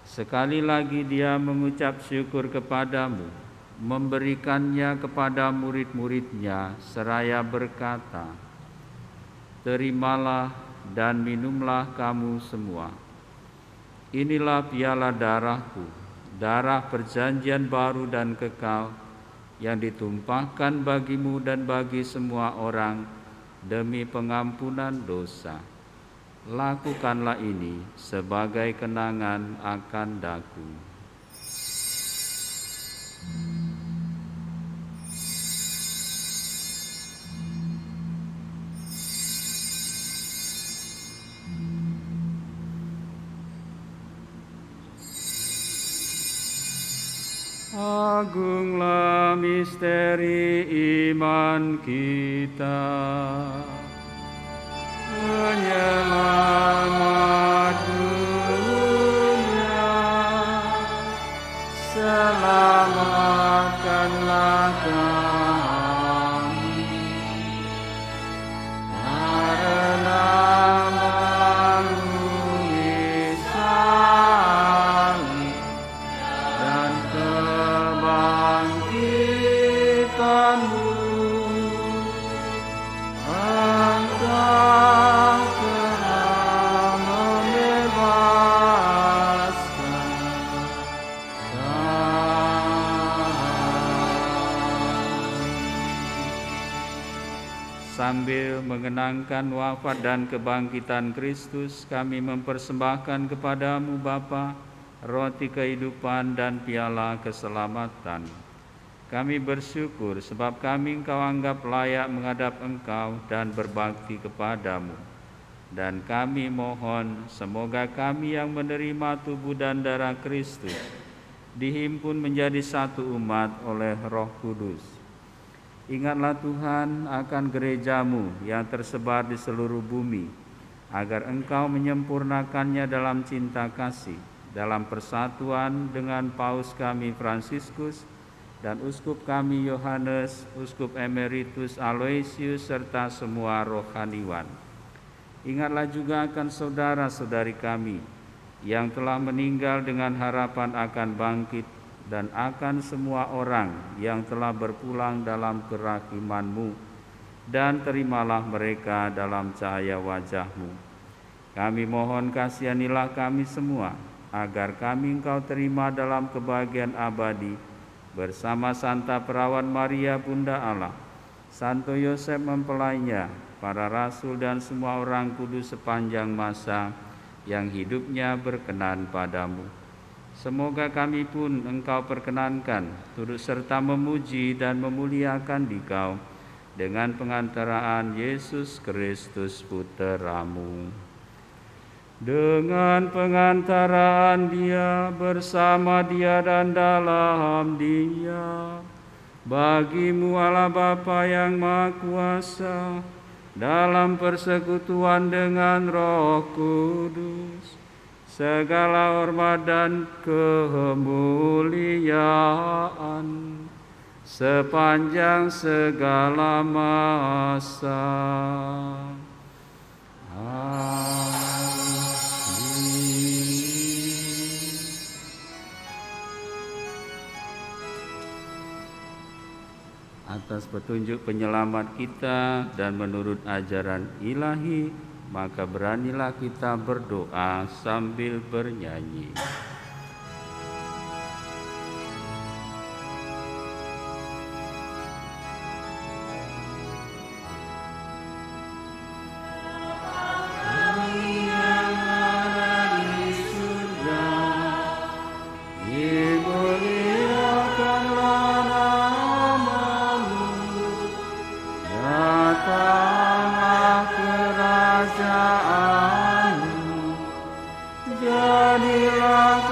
sekali lagi dia mengucap syukur kepadamu, memberikannya kepada murid-muridnya seraya berkata, "Terimalah dan minumlah kamu semua. Inilah piala darahku, darah perjanjian baru dan kekal, yang ditumpahkan bagimu dan bagi semua orang demi pengampunan dosa. Lakukanlah ini sebagai kenangan akan daku." Agunglah misteri iman kita. Penyelamat dunia, selamatkanlah kami, karena melalui salib dan kebangkitan-Mu, Engkau telah membebaskan kami. Sambil mengenangkan wafat dan kebangkitan Kristus, kami mempersembahkan kepadamu Bapa, roti kehidupan dan piala keselamatan. Kami bersyukur sebab kami Engkau anggap layak menghadap Engkau dan berbakti kepadamu. Dan kami mohon semoga kami yang menerima tubuh dan darah Kristus dihimpun menjadi satu umat oleh Roh Kudus. Ingatlah Tuhan akan gerejamu yang tersebar di seluruh bumi, agar Engkau menyempurnakannya dalam cinta kasih, dalam persatuan dengan Paus kami Fransiskus dan Uskup kami Yohanes, Uskup Emeritus Aloysius, serta semua rohaniwan. Ingatlah juga akan saudara-saudari kami yang telah meninggal dengan harapan akan bangkit, dan akan semua orang yang telah berpulang dalam kerahiman-Mu, dan terimalah mereka dalam cahaya wajah-Mu. Kami mohon kasihanilah kami semua, agar kami Engkau terima dalam kebahagiaan abadi, bersama Santa Perawan Maria Bunda Allah, Santo Yosef mempelainya, para rasul dan semua orang kudus sepanjang masa yang hidupnya berkenan padamu. Semoga kami pun Engkau perkenankan turut serta memuji dan memuliakan Dikau dengan pengantaraan Yesus Kristus Putra-Mu. Dengan pengantaraan Dia, bersama Dia dan dalam Dia, bagi-Mu Allah Bapa yang Maha Kuasa, dalam persekutuan dengan Roh Kudus, segala hormat dan kemuliaan sepanjang segala masa. Amin. Atas petunjuk penyelamat kita dan menurut ajaran ilahi, maka beranilah kita berdoa sambil bernyanyi. Kami yang ada di surga, dimuliakanlah nama-Mu, datanglah kerajaan-Mu, jadilah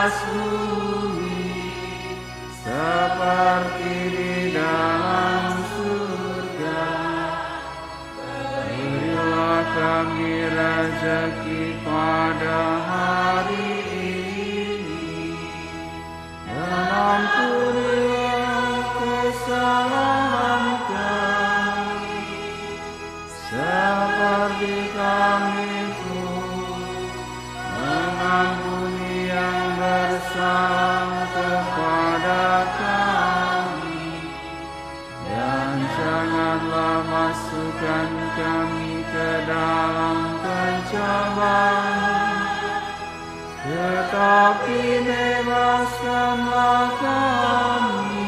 atas bumi seperti di dalam surga. Berilah kami rezeki pada hari ini, dan ampunilah kesalahan kami seperti kami pun mengampuni yang bersalah kepada kami, dan janganlah masukkan kami ke dalam pencobaan, tetapi bebaskanlah kami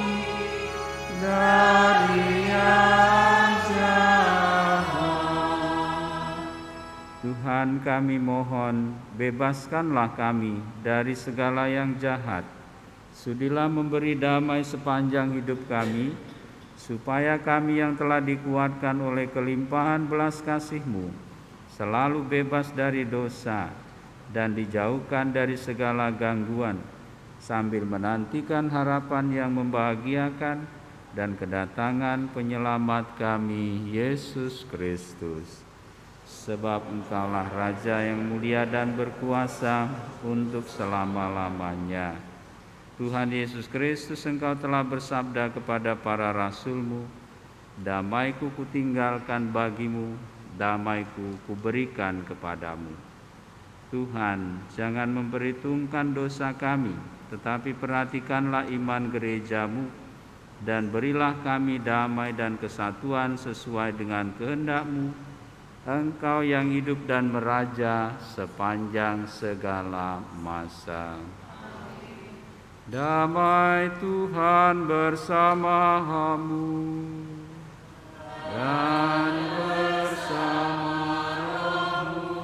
dari yang jahat. Tuhan, kami mohon, bebaskanlah kami dari segala yang jahat. Sudilah memberi damai sepanjang hidup kami, supaya kami yang telah dikuatkan oleh kelimpahan belas kasih-Mu selalu bebas dari dosa dan dijauhkan dari segala gangguan, sambil menantikan harapan yang membahagiakan dan kedatangan penyelamat kami, Yesus Kristus. Sebab Engkaulah Raja yang mulia dan berkuasa untuk selama-lamanya. Tuhan Yesus Kristus, Engkau telah bersabda kepada para rasul-Mu, damai-Ku kutinggalkan bagimu, damai-Ku kuberikan kepadamu. Tuhan, jangan memperhitungkan dosa kami, tetapi perhatikanlah iman gereja-Mu, dan berilah kami damai dan kesatuan sesuai dengan kehendak-Mu, Engkau yang hidup dan meraja sepanjang segala masa. Damai Tuhan bersamamu dan bersama rohmu.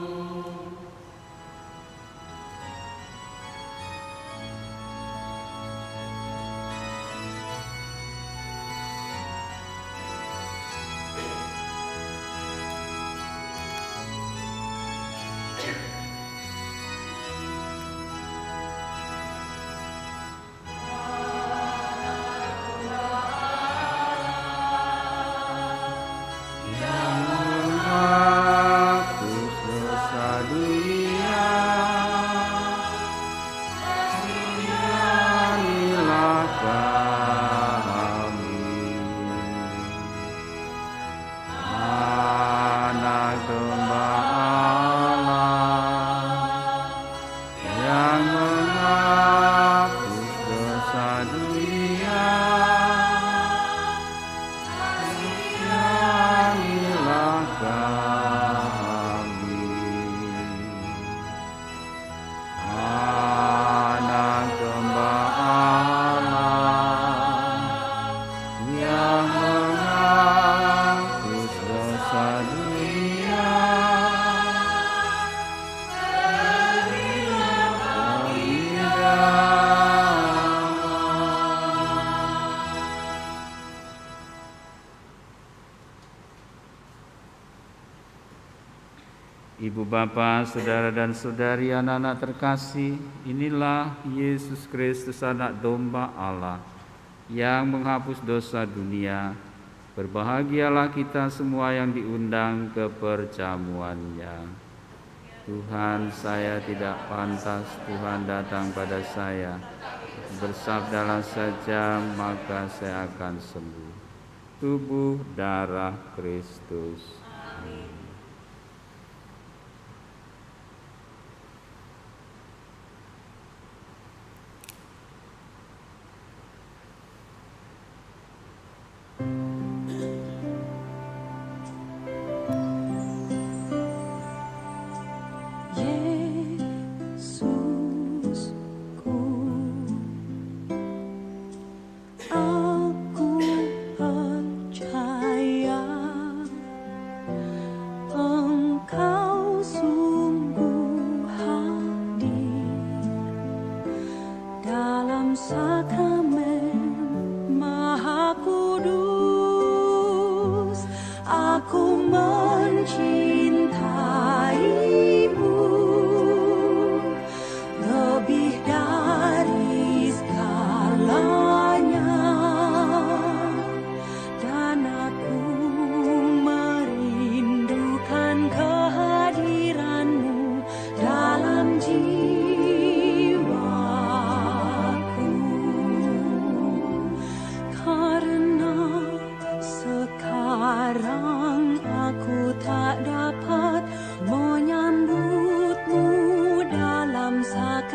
Ibu bapa, saudara dan saudari, anak-anak terkasih, inilah Yesus Kristus, anak domba Allah yang menghapus dosa dunia. Berbahagialah kita semua yang diundang ke perjamuannya. Tuhan, saya tidak pantas Tuhan datang pada saya. Bersabdalah saja, maka saya akan sembuh. Tubuh darah Kristus. Amin.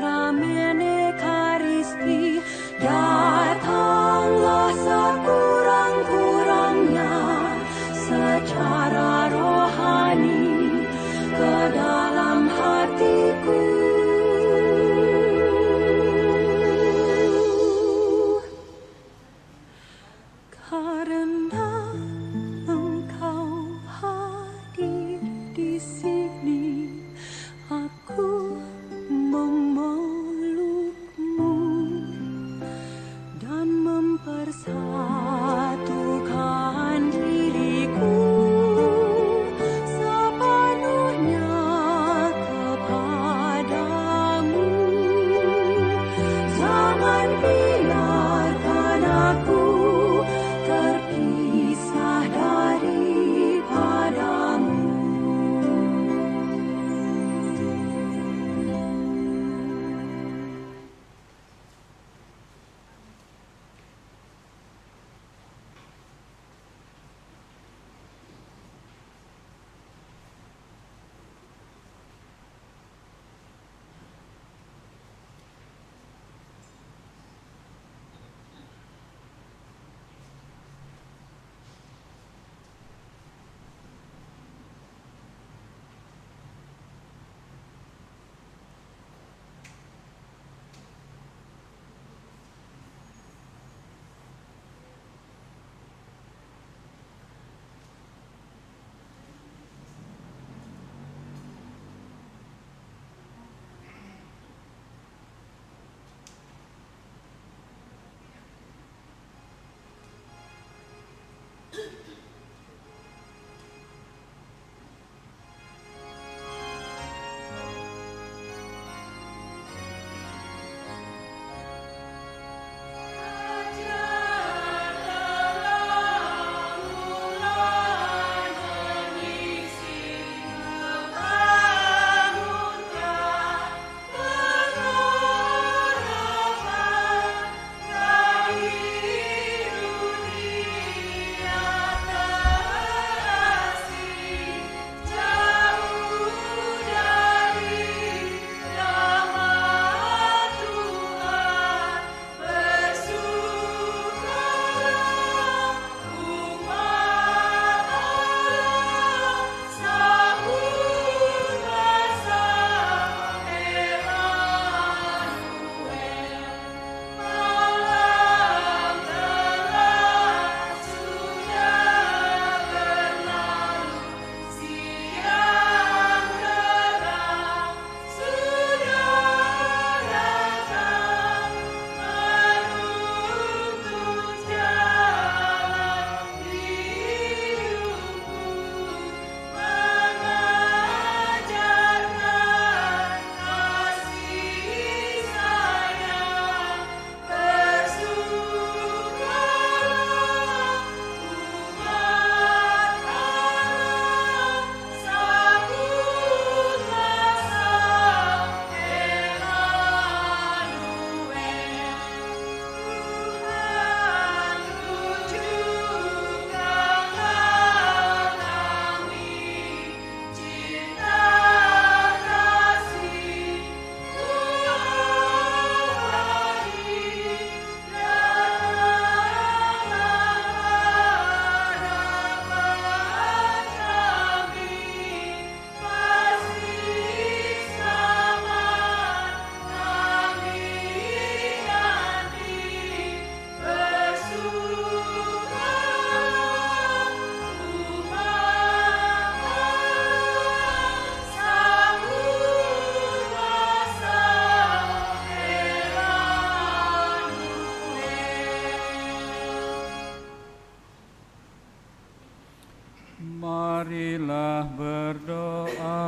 dalam Ekaristi, datanglah sekurang-kurangnya secara rohani ke dalam hatiku. Karena Engkau hadir di sini, aku memelukmu dan mempersatukan diriku sepenuhnya kepadamu. Jangan biarkan aku terpisah daripadamu. Marilah berdoa.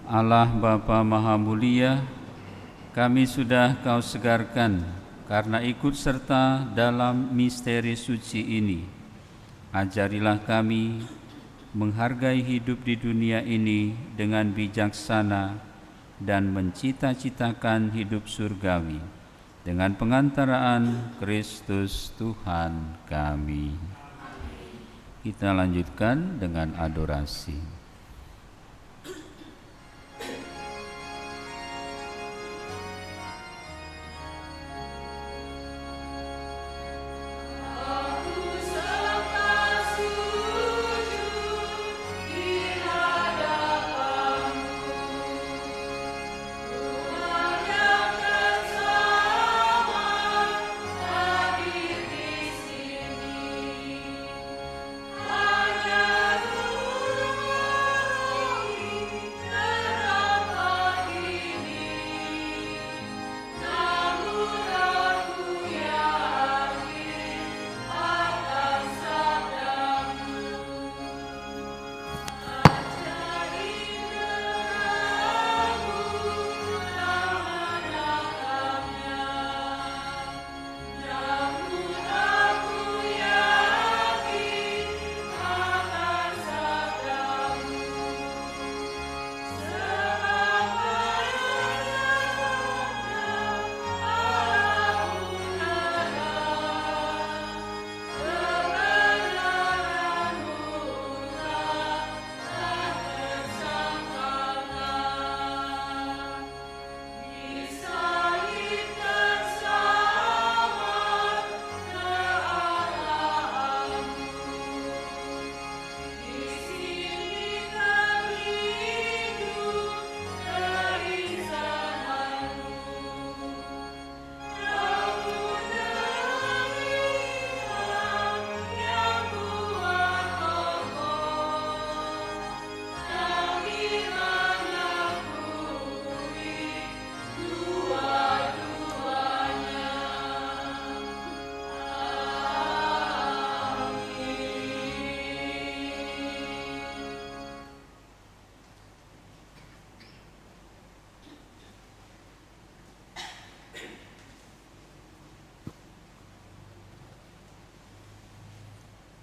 Allah Bapa Maha Mulia, kami sudah Kau segarkan karena ikut serta dalam misteri suci ini. Ajarilah kami menghargai hidup di dunia ini dengan bijaksana dan mencita-citakan hidup surgawi dengan pengantaraan Kristus Tuhan kami. Kita lanjutkan dengan adorasi.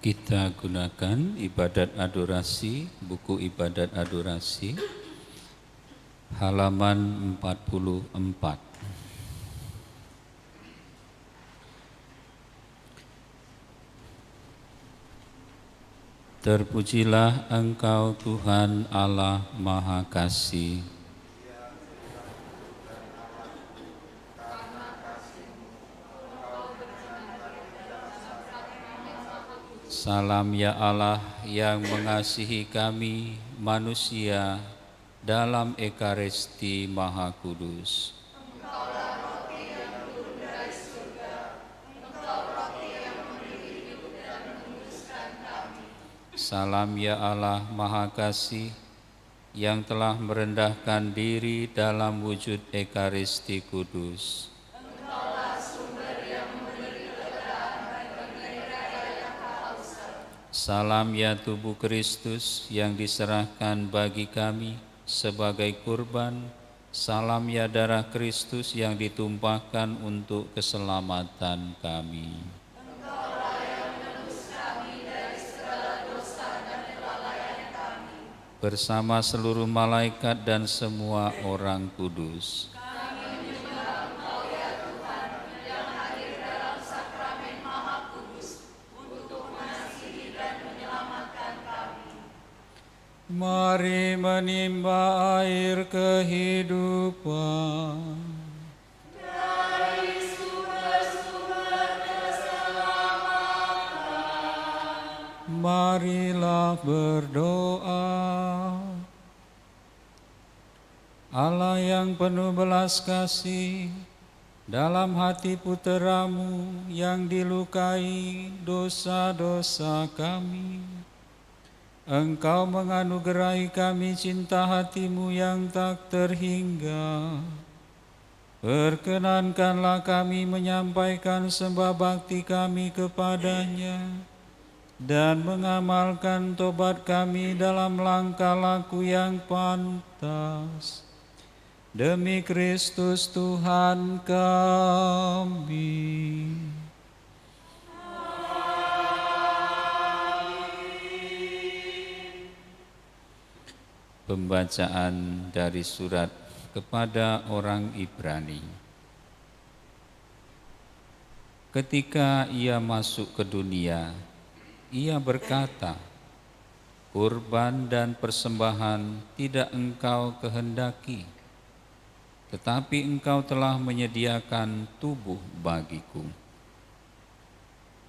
Kita gunakan ibadat adorasi, buku ibadat adorasi, halaman 44. Terpujilah Engkau Tuhan Allah Maha Kasih. Salam ya Allah yang mengasihi kami manusia dalam Ekaristi Maha Kudus. Salam ya Allah Maha Kasih yang telah merendahkan diri dalam wujud Ekaristi Kudus. Salam ya tubuh Kristus yang diserahkan bagi kami sebagai kurban. Salam ya darah Kristus yang ditumpahkan untuk keselamatan kami. Engkaulah yang menebus kami dari segala dosa dan kelalaian kami. Bersama seluruh malaikat dan semua orang kudus. Mari menimba air kehidupan. Dari sumber-sumber keselamatan. Marilah berdoa. Allah yang penuh belas kasih, dalam hati puteramu yang dilukai dosa-dosa kami, Engkau menganugerahi kami cinta hatimu yang tak terhingga. Perkenankanlah kami menyampaikan sembah bakti kami kepadanya dan mengamalkan tobat kami dalam langkah laku yang pantas. Demi Kristus Tuhan kami. Pembacaan dari surat kepada orang Ibrani. Ketika ia masuk ke dunia, ia berkata, kurban dan persembahan tidak engkau kehendaki, tetapi engkau telah menyediakan tubuh bagiku.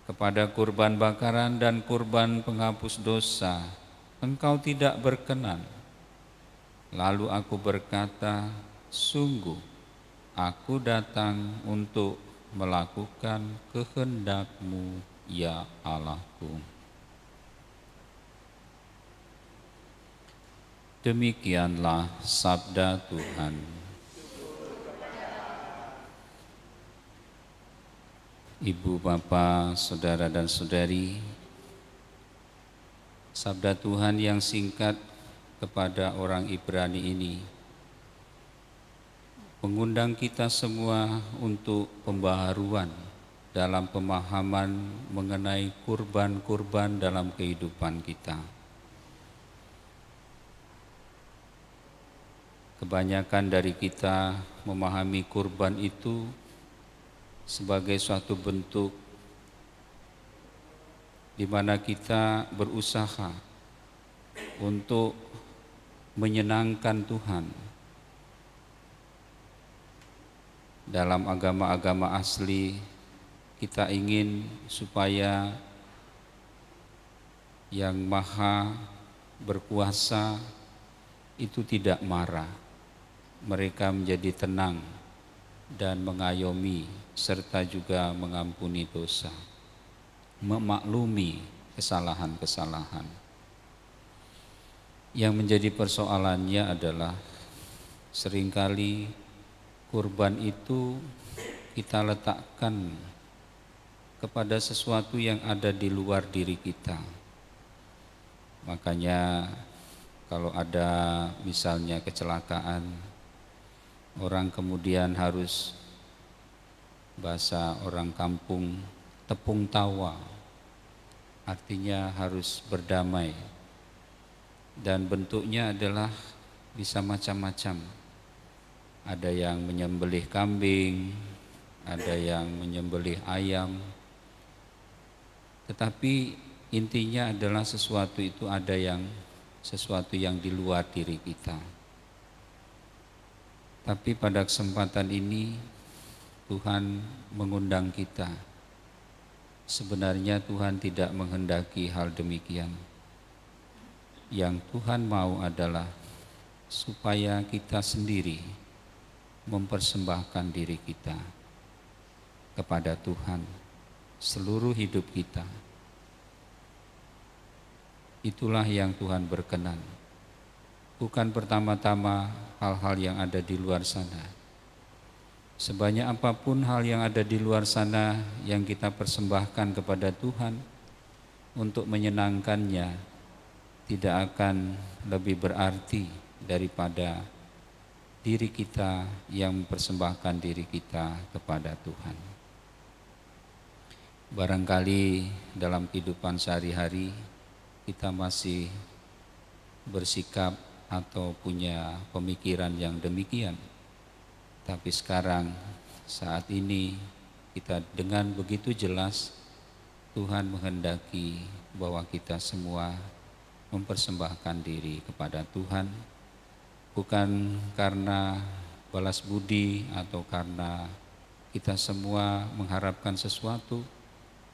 Kepada kurban bakaran dan kurban penghapus dosa, engkau tidak berkenan. Lalu aku berkata, sungguh, aku datang untuk melakukan kehendak-Mu, ya Allahku. Demikianlah sabda Tuhan. Ibu, Bapa, Saudara dan Saudari, sabda Tuhan yang singkat kepada orang Ibrani ini mengundang kita semua untuk pembaharuan dalam pemahaman mengenai kurban-kurban dalam kehidupan kita. Kebanyakan dari kita memahami kurban itu sebagai suatu bentuk di mana kita berusaha untuk menyenangkan Tuhan. Dalam agama-agama asli, kita ingin supaya yang maha berkuasa itu tidak marah. Mereka menjadi tenang dan mengayomi serta juga mengampuni dosa, memaklumi kesalahan-kesalahan. Yang menjadi persoalannya adalah seringkali kurban itu kita letakkan kepada sesuatu yang ada di luar diri kita. Makanya kalau ada misalnya kecelakaan, orang kemudian harus, bahasa orang kampung, tepung tawa, artinya harus berdamai. Dan bentuknya adalah bisa macam-macam. Ada yang menyembelih kambing, ada yang menyembelih ayam. Tetapi intinya adalah sesuatu itu ada yang sesuatu yang di luar diri kita. Tapi pada kesempatan ini Tuhan mengundang kita. Sebenarnya Tuhan tidak menghendaki hal demikian. Yang Tuhan mau adalah supaya kita sendiri mempersembahkan diri kita kepada Tuhan seluruh hidup kita. Itulah yang Tuhan berkenan. Bukan pertama-tama hal-hal yang ada di luar sana. Sebanyak apapun hal yang ada di luar sana yang kita persembahkan kepada Tuhan untuk menyenangkannya, tidak akan lebih berarti daripada diri kita yang mempersembahkan diri kita kepada Tuhan. Barangkali dalam kehidupan sehari-hari kita masih bersikap atau punya pemikiran yang demikian. Tapi sekarang, saat ini kita dengan begitu jelas Tuhan menghendaki bahwa kita semua mempersembahkan diri kepada Tuhan, bukan karena balas budi atau karena kita semua mengharapkan sesuatu,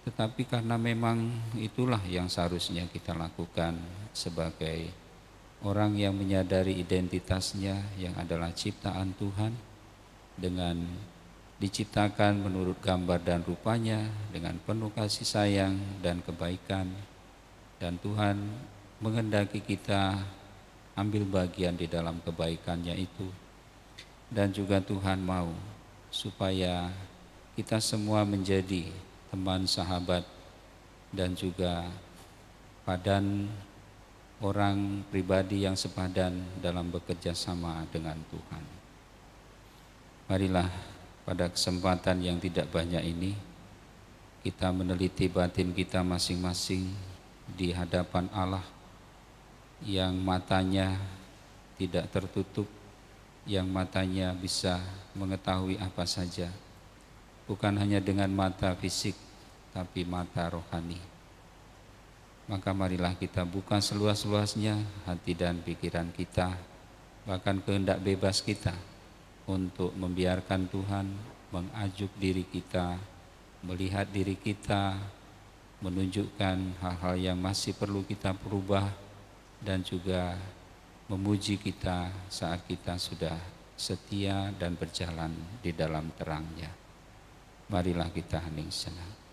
tetapi karena memang itulah yang seharusnya kita lakukan sebagai orang yang menyadari identitasnya yang adalah ciptaan Tuhan, dengan diciptakan menurut gambar dan rupanya, dengan penuh kasih sayang dan kebaikan. Dan Tuhan menghendaki kita ambil bagian di dalam kebaikannya itu. Dan juga Tuhan mau supaya kita semua menjadi teman, sahabat, dan juga padan orang pribadi yang sepadan dalam bekerja sama dengan Tuhan. Marilah pada kesempatan yang tidak banyak ini kita meneliti batin kita masing-masing di hadapan Allah yang matanya tidak tertutup, yang matanya bisa mengetahui apa saja, bukan hanya dengan mata fisik tapi mata rohani. Maka marilah kita buka seluas-luasnya hati dan pikiran kita, bahkan kehendak bebas kita, untuk membiarkan Tuhan mengajuk diri kita, melihat diri kita, menunjukkan hal-hal yang masih perlu kita perubah, dan juga memuji kita saat kita sudah setia dan berjalan di dalam terang-Nya. Marilah kita hening sejenak.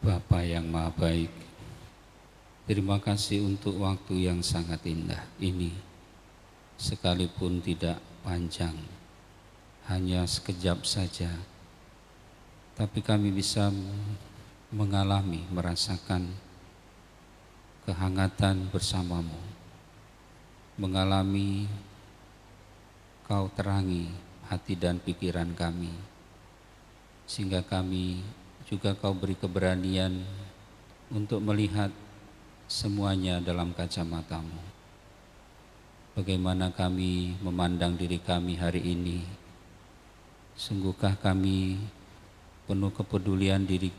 Bapa yang Maha Baik, terima kasih untuk waktu yang sangat indah ini, sekalipun tidak panjang, hanya sekejap saja, tapi kami bisa mengalami, merasakan kehangatan bersamamu, mengalami Kau terangi hati dan pikiran kami, sehingga kami juga Kau beri keberanian untuk melihat semuanya dalam kacamata-Mu. Bagaimana kami memandang diri kami hari ini? Sungguhkah kami penuh kepedulian diri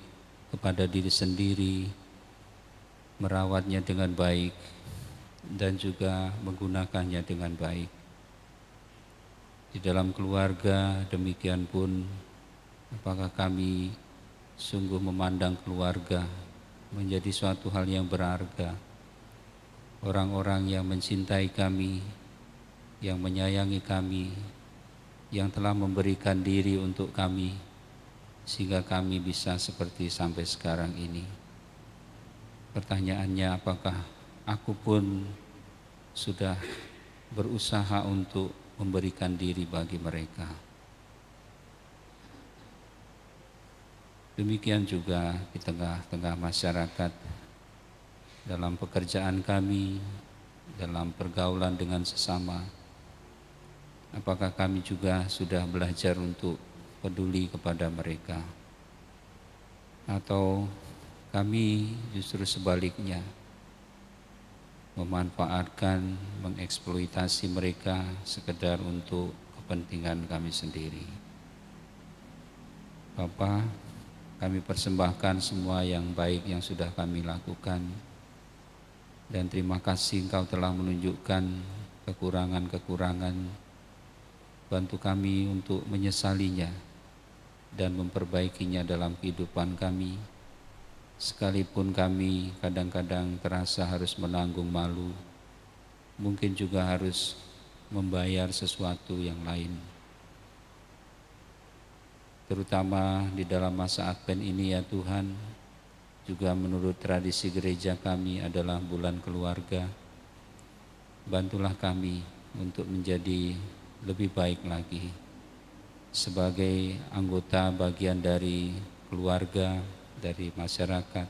kepada diri sendiri, merawatnya dengan baik, dan juga menggunakannya dengan baik? Di dalam keluarga demikian pun, apakah kami sungguh memandang keluarga menjadi suatu hal yang berharga, orang-orang yang mencintai kami, yang menyayangi kami, yang telah memberikan diri untuk kami, sehingga kami bisa seperti sampai sekarang ini. Pertanyaannya, apakah aku pun sudah berusaha untuk memberikan diri bagi mereka? Demikian juga di tengah-tengah masyarakat, dalam pekerjaan kami, dalam pergaulan dengan sesama. Apakah kami juga sudah belajar untuk peduli kepada mereka. Atau kami justru sebaliknya, memanfaatkan, mengeksploitasi mereka sekedar untuk kepentingan kami sendiri. Bapa, kami persembahkan semua yang baik yang sudah kami lakukan, dan terima kasih Engkau telah menunjukkan kekurangan-kekurangan. Bantu kami untuk menyesalinya dan memperbaikinya dalam kehidupan kami, sekalipun kami kadang-kadang terasa harus menanggung malu, mungkin juga harus membayar sesuatu yang lain. Terutama di dalam masa Advent ini ya Tuhan, juga menurut tradisi gereja kami adalah bulan keluarga. Bantulah kami untuk menjadi lebih baik lagi sebagai anggota bagian dari keluarga, dari masyarakat.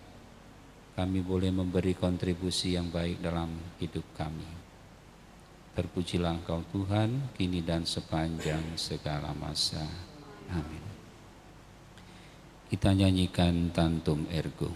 Kami boleh memberi kontribusi yang baik dalam hidup kami. Terpujilah Engkau Tuhan, kini dan sepanjang segala masa. Amin. Kita nyanyikan Tantum Ergo.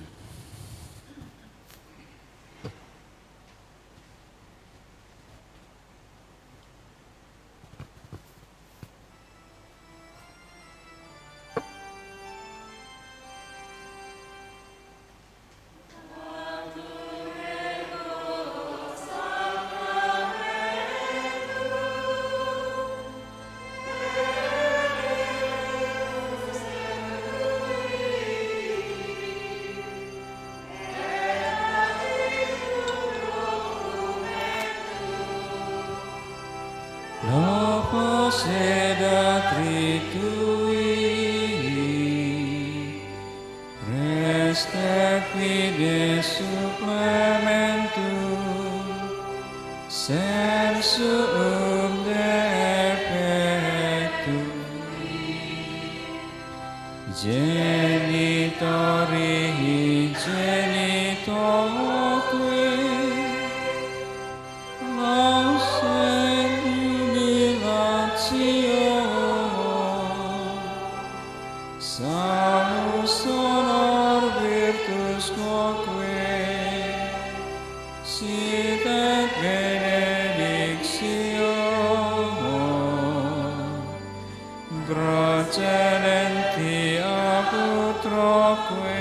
Seda tritui restet vide supplementum sensuum de effectui genitori genitoque Salus honor virtus quoque sit et benedictio procedenti a putroque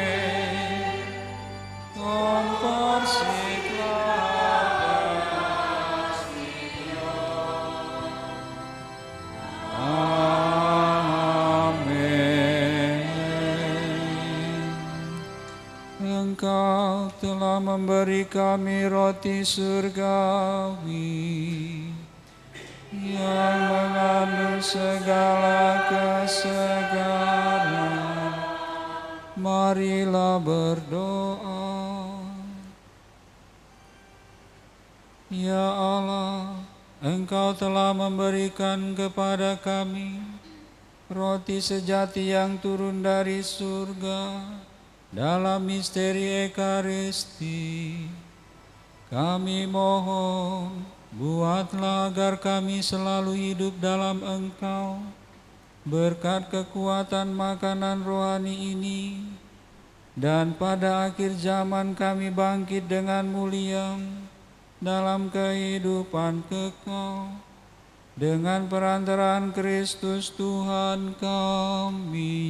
comparsit Engkau telah memberi kami roti surgawi yang mengandung segala kesegaran. Marilah berdoa. Ya Allah, Engkau telah memberikan kepada kami roti sejati yang turun dari surga. Dalam misteri Ekaristi, kami mohon, buatlah agar kami selalu hidup dalam Engkau, berkat kekuatan makanan rohani ini, dan pada akhir zaman kami bangkit dengan mulia dalam kehidupan kekal, dengan perantaraan Kristus Tuhan kami.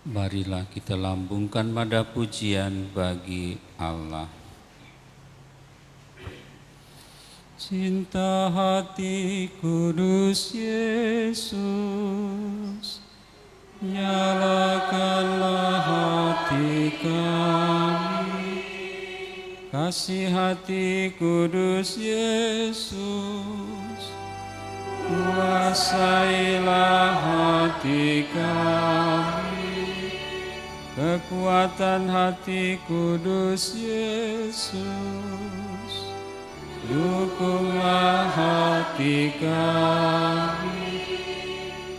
Marilah kita lambungkan nada pujian bagi Allah. Cinta hati kudus Yesus, nyalakanlah hati kami. Kasih hati kudus Yesus, kuasailah hati kami. Kekuatan hati kudus Yesus, dukunglah hati kami.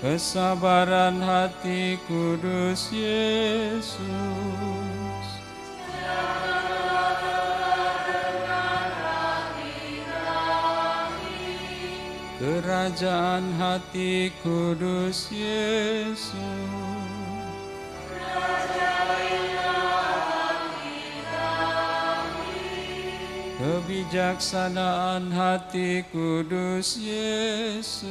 Kesabaran hati kudus Yesus, kerajaan hati kudus Yesus, kebijaksanaan hati kudus Yesus,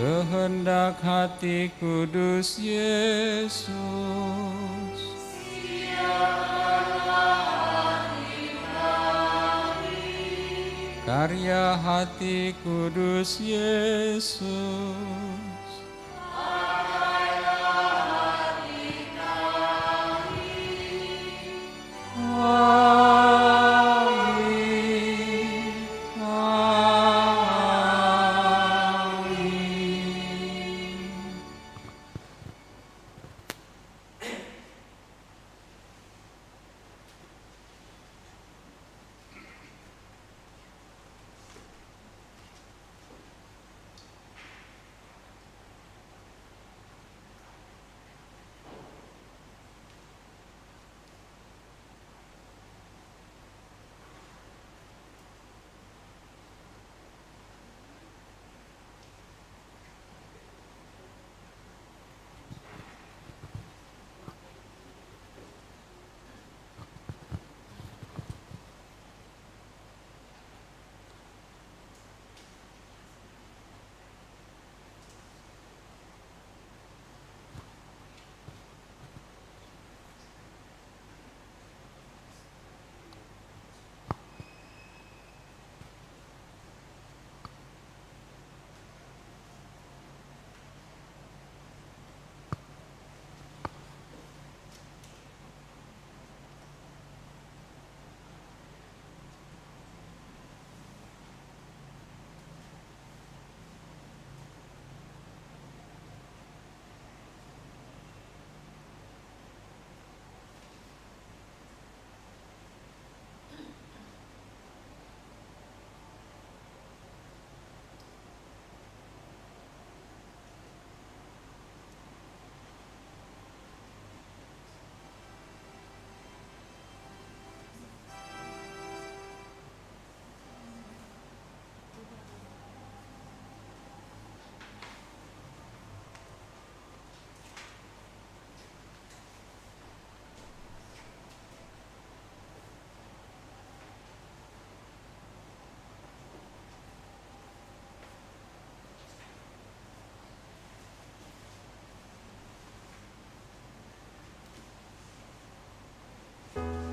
kehendak hati kudus Yesus, karya hati kudus Yesus, Amin. Amin.